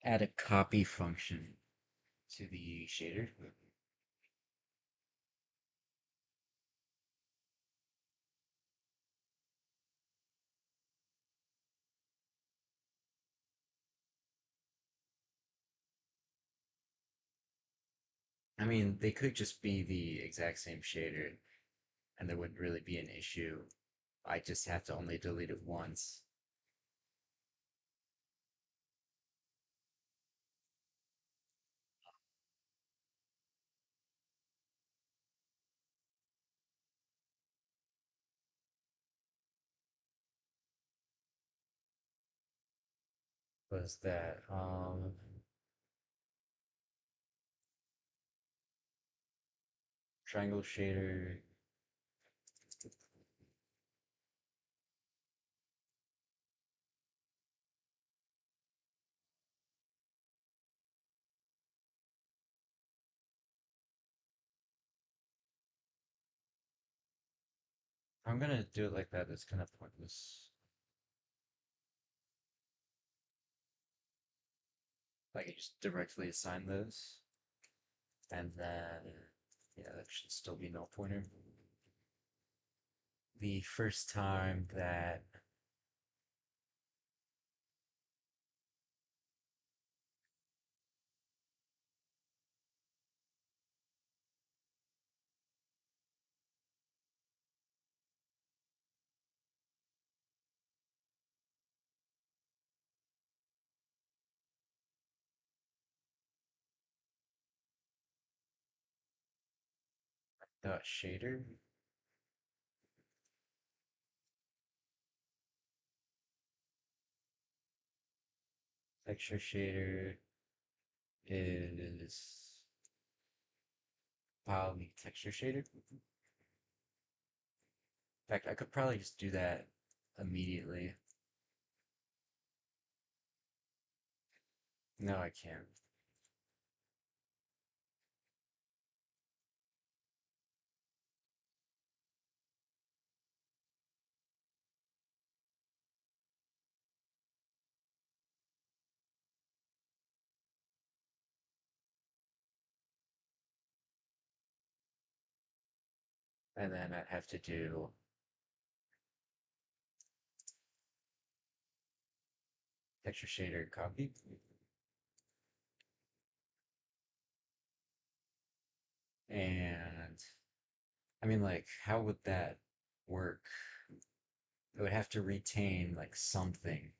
add a copy function to the shader. I mean, they could just be the exact same shader, and there wouldn't really be an issue. I just have to only delete it once. Was that, triangle shader? If I'm gonna do it like that, it's kind of pointless. I can just directly assign those, and then, yeah, that should still be null pointer. The first time that dot shader, texture shader is poly texture shader. In fact, I could probably just do that immediately. No, I can't. And then I'd have to do texture shader copy. And I mean, like, how would that work? It would have to retain like something.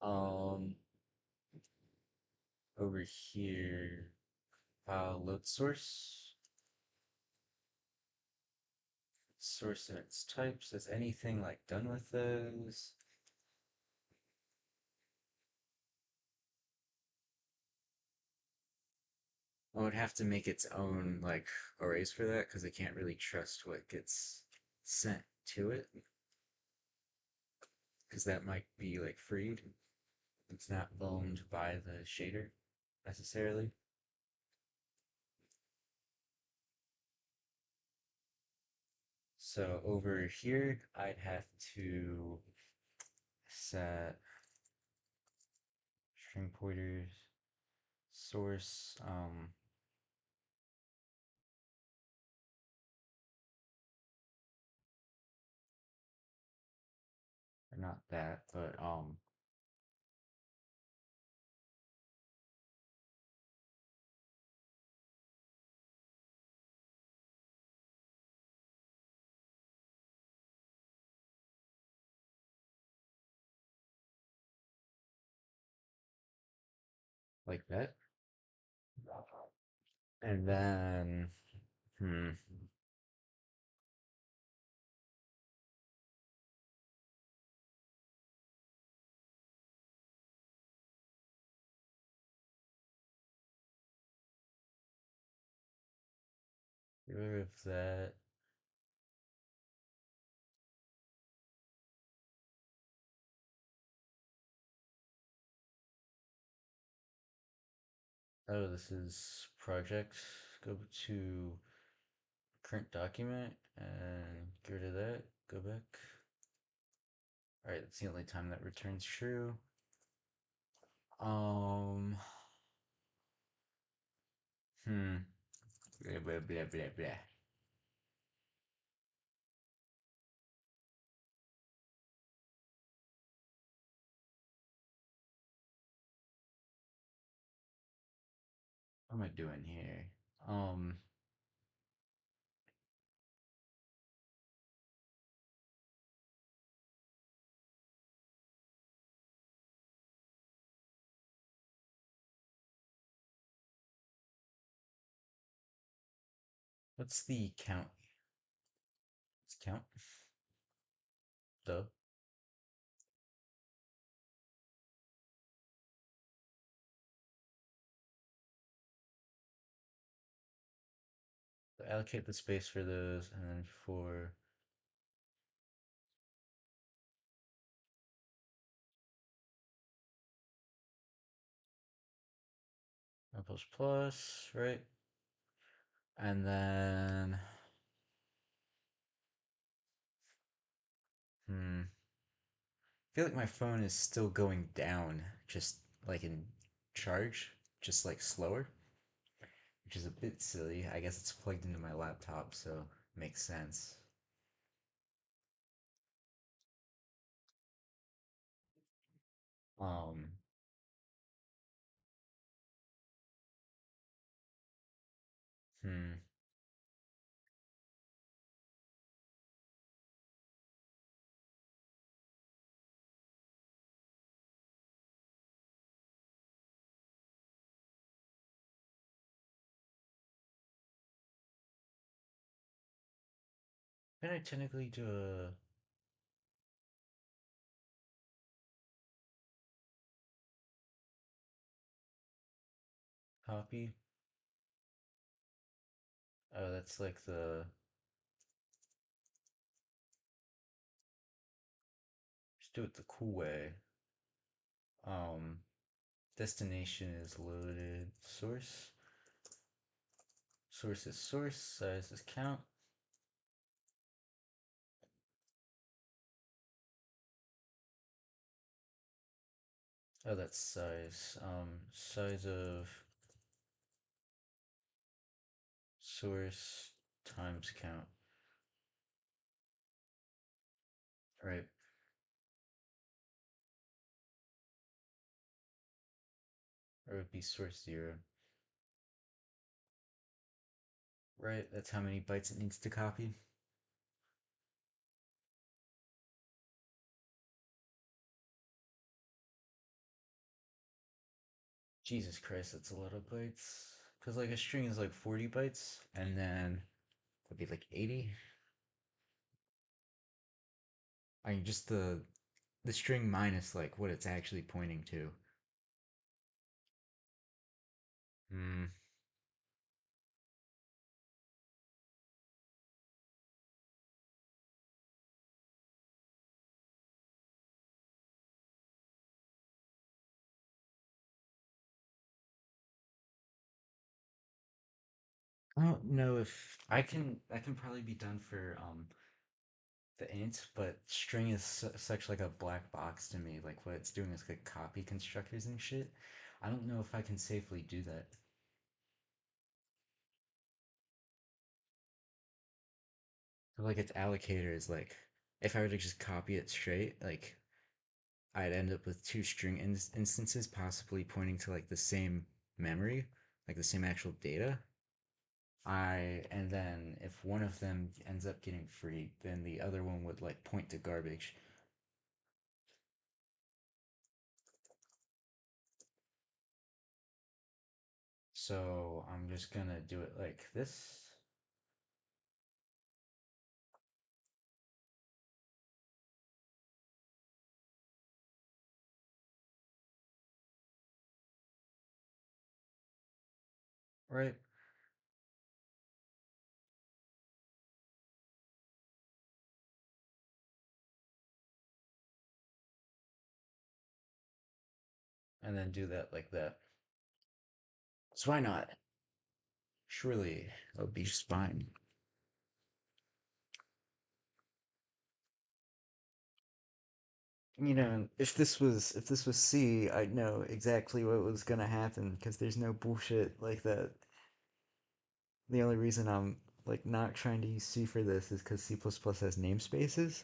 Um, over here, file load source, source and its types. Is anything like done with those? I would have to make its own like arrays for that because I can't really trust what gets sent to it because that might be like freed. It's not owned by the shader necessarily. So over here, I'd have to set string pointers, source, or not that, but like that. And then, hmm, get rid of that. Oh, this is project. Go to current document and get rid of that. Go back. All right, that's the only time that returns true. Um, hmm. Blah blah blah blah blah. What am I doing here? Um, what's the count? Let's count. Duh. So allocate the space for those, and then for plus plus, right? And then, I feel like my phone is still going down, just like in charge, just like slower, which is a bit silly. I guess it's plugged into my laptop, so makes sense. Um, hmm. Can I technically do a copy? Oh, that's like the. Just do it the cool way. Um, destination is loaded. Source. Source is source. Size is count. Oh, that's size. Size of source times count. Right. Or it would be source 0. Right, that's how many bytes it needs to copy. Jesus Christ, that's a lot of bytes. Because like a string is like 40 bytes, and then it'd be like 80. I mean, just the string minus like what it's actually pointing to. Hmm. I don't know if I can probably be done for the int, but string is such like a black box to me. Like what it's doing is like copy constructors and shit. I don't know if I can safely do that. So like its allocator is like if I were to just copy it straight, like I'd end up with two string instances possibly pointing to like the same memory, like the same actual data. And then if one of them ends up getting free, then the other one would like point to garbage. So I'm just gonna do it like this. Right? And then do that like that. So why not? Surely it'll be just fine. If this was C, I'd know exactly what was gonna happen because there's no bullshit like that. The only reason I'm like not trying to use C for this is because C++ has namespaces,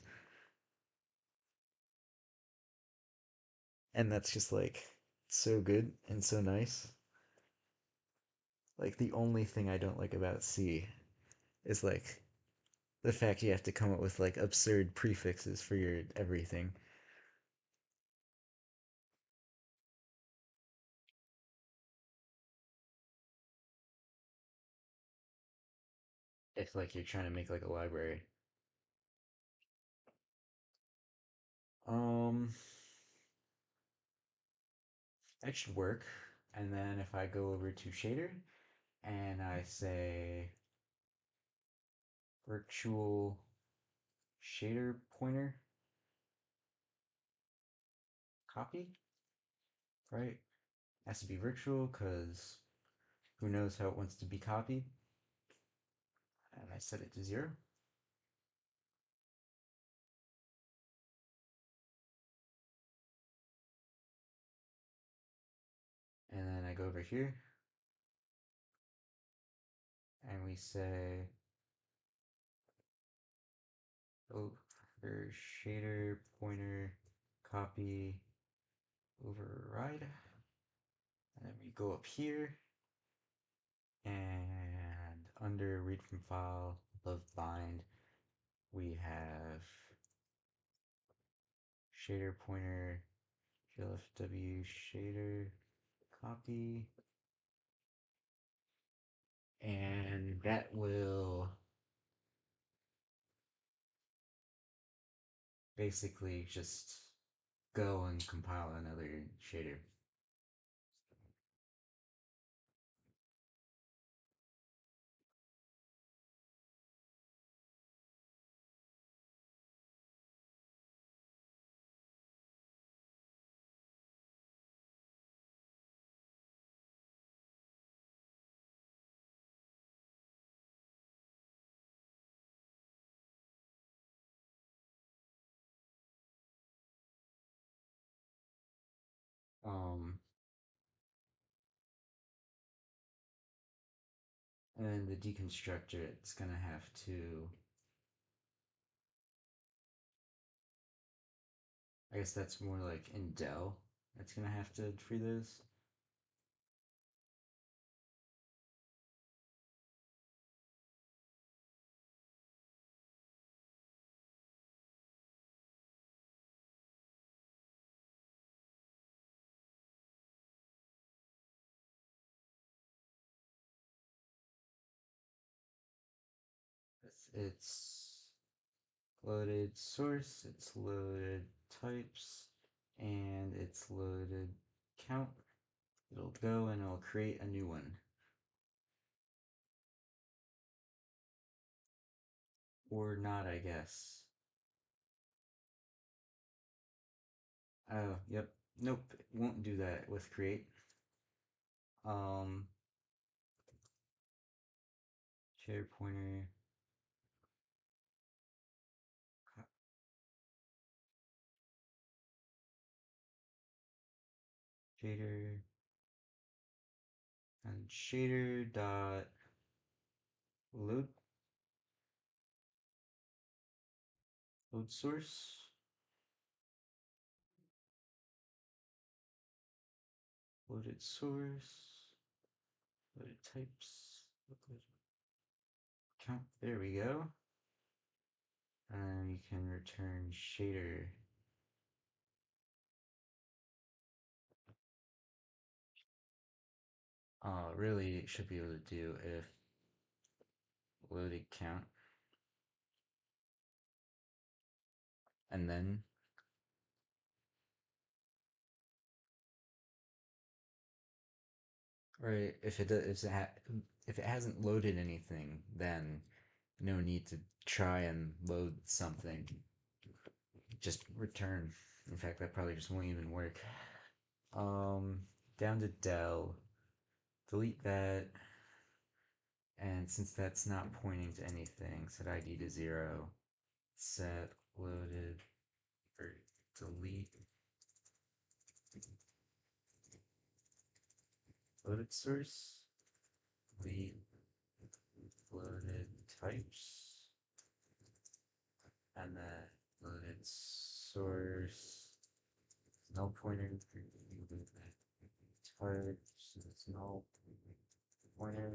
and that's just like so good and so nice. Like the only thing I don't like about C is like the fact you have to come up with like absurd prefixes for your everything. If like you're trying to make like a library. Um, that should work. And then if I go over to shader and I say virtual shader pointer copy, right? Has to be virtual because who knows how it wants to be copied. And I set it to 0. And then I go over here and we say over shader pointer copy override. And then we go up here and under read from file above bind we have shader pointer glfw shader copy, and that will basically just go and compile another shader. Um, and then the deconstructor, it's gonna have to, I guess that's more like in Dell. It's gonna have to free those. It's loaded source, it's loaded types, and it's loaded count. It'll go and it'll create a new one. Or not, I guess. Oh, yep. Nope, it won't do that with create. Um, shader pointer, shader, and shader dot load load source, loaded source, loaded types, loaded count. There we go. And you can return shader. really should be able to do if loaded count and then right if it does if it hasn't loaded anything, then no need to try and load something. Just return. In fact, that probably just won't even work. Um, Down to del. Delete that. And since that's not pointing to anything, set ID to 0. Set loaded or delete loaded source. Delete loaded types. And then loaded source. Null pointer. Loaded types. It's null pointer.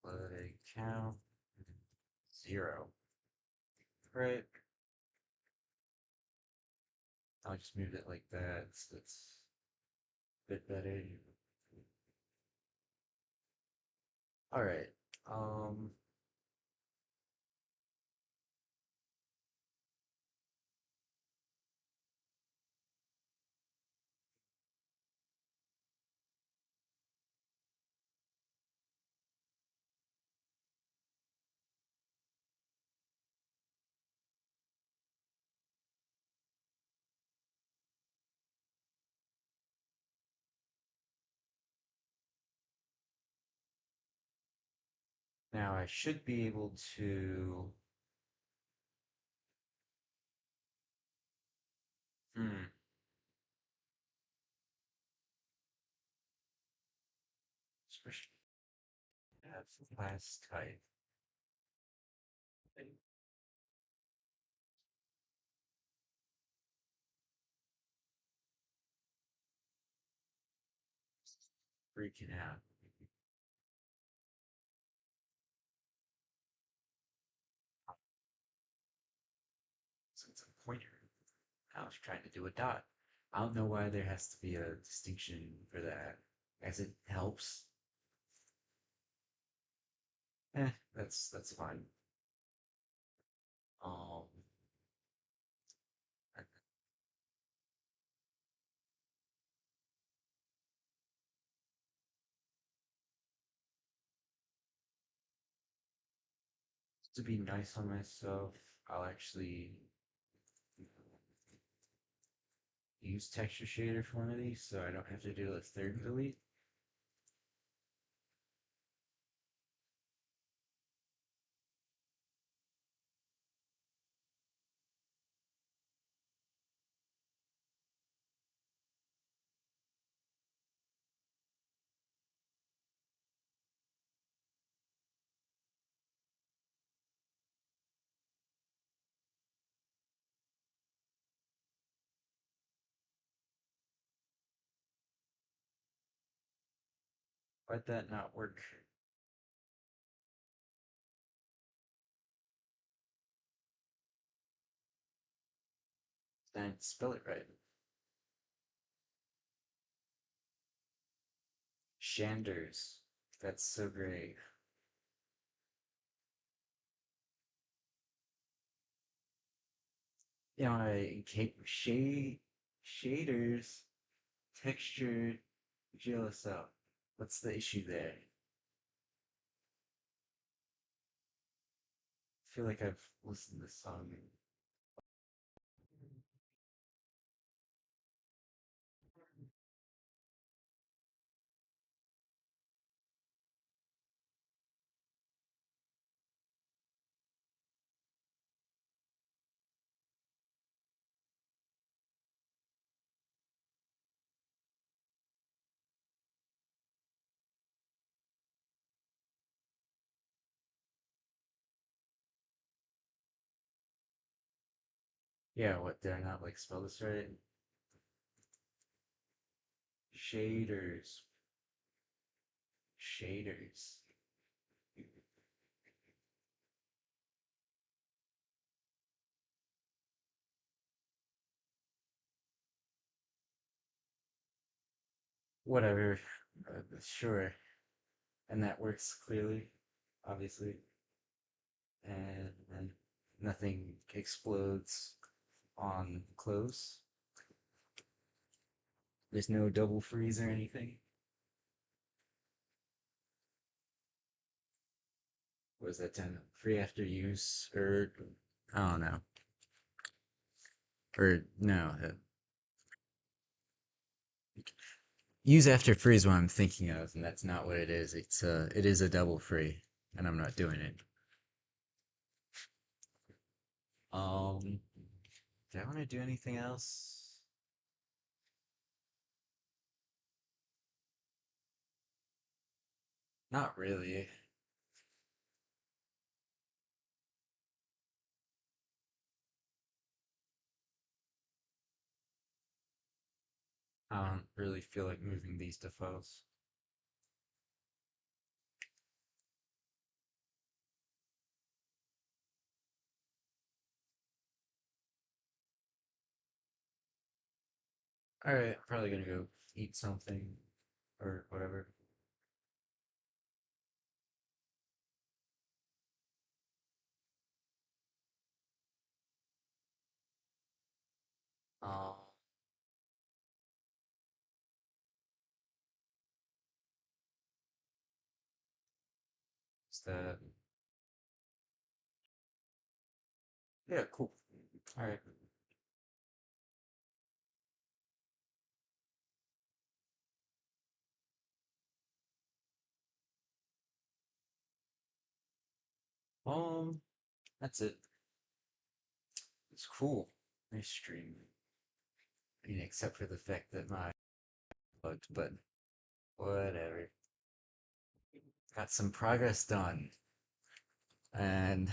Loaded count. 0. Right. I'll just move it like that. So that's a bit better. All right. Um, Now I should be able to. Hmm. Special have class type. Freaking out. So it's a pointer. I was trying to do a dot. I don't know why there has to be a distinction for that, as it helps. That's fine. Um, to be nice on myself, I'll actually use texture shader for one of these, so I don't have to do a third delete. Why'd that not work? Then spell it right. Shanders. That's so great. Yeah, I shaders, textured GLSL. What's the issue there? I feel like I've listened to this song. Yeah, what, did I not like spell this right? Shaders. Shaders. whatever. Sure. And that works clearly, obviously. And nothing explodes on close. There's no double freeze or anything. What was that 10? Free after use, or I don't know. Or no, use after free is what I'm thinking of, and that's not what it is. It is a double free, and I'm not doing it. Um, do I want to do anything else? Not really. I don't really feel like moving these defaults. All right, probably gonna go eat something or whatever. Uh, is that? Yeah, cool. All right. That's it. It's cool. Nice stream. I mean, except for the fact that my bugged, but whatever. Got some progress done, and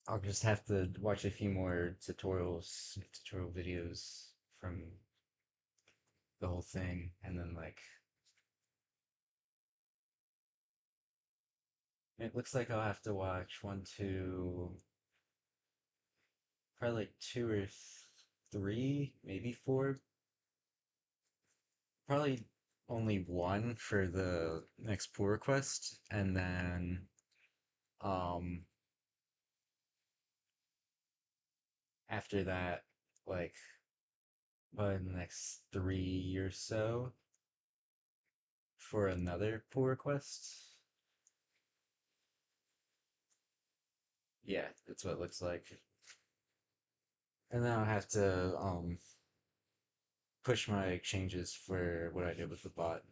I'll just have to watch a few more tutorial videos from the whole thing, and then like it looks like I'll have to watch one, two, probably like two or three, maybe four. Probably only one for the next pull request, and then um after that, like probably the next three or so for another pull request. Yeah, that's what it looks like. And then I'll have to push my changes for what I did with the bot.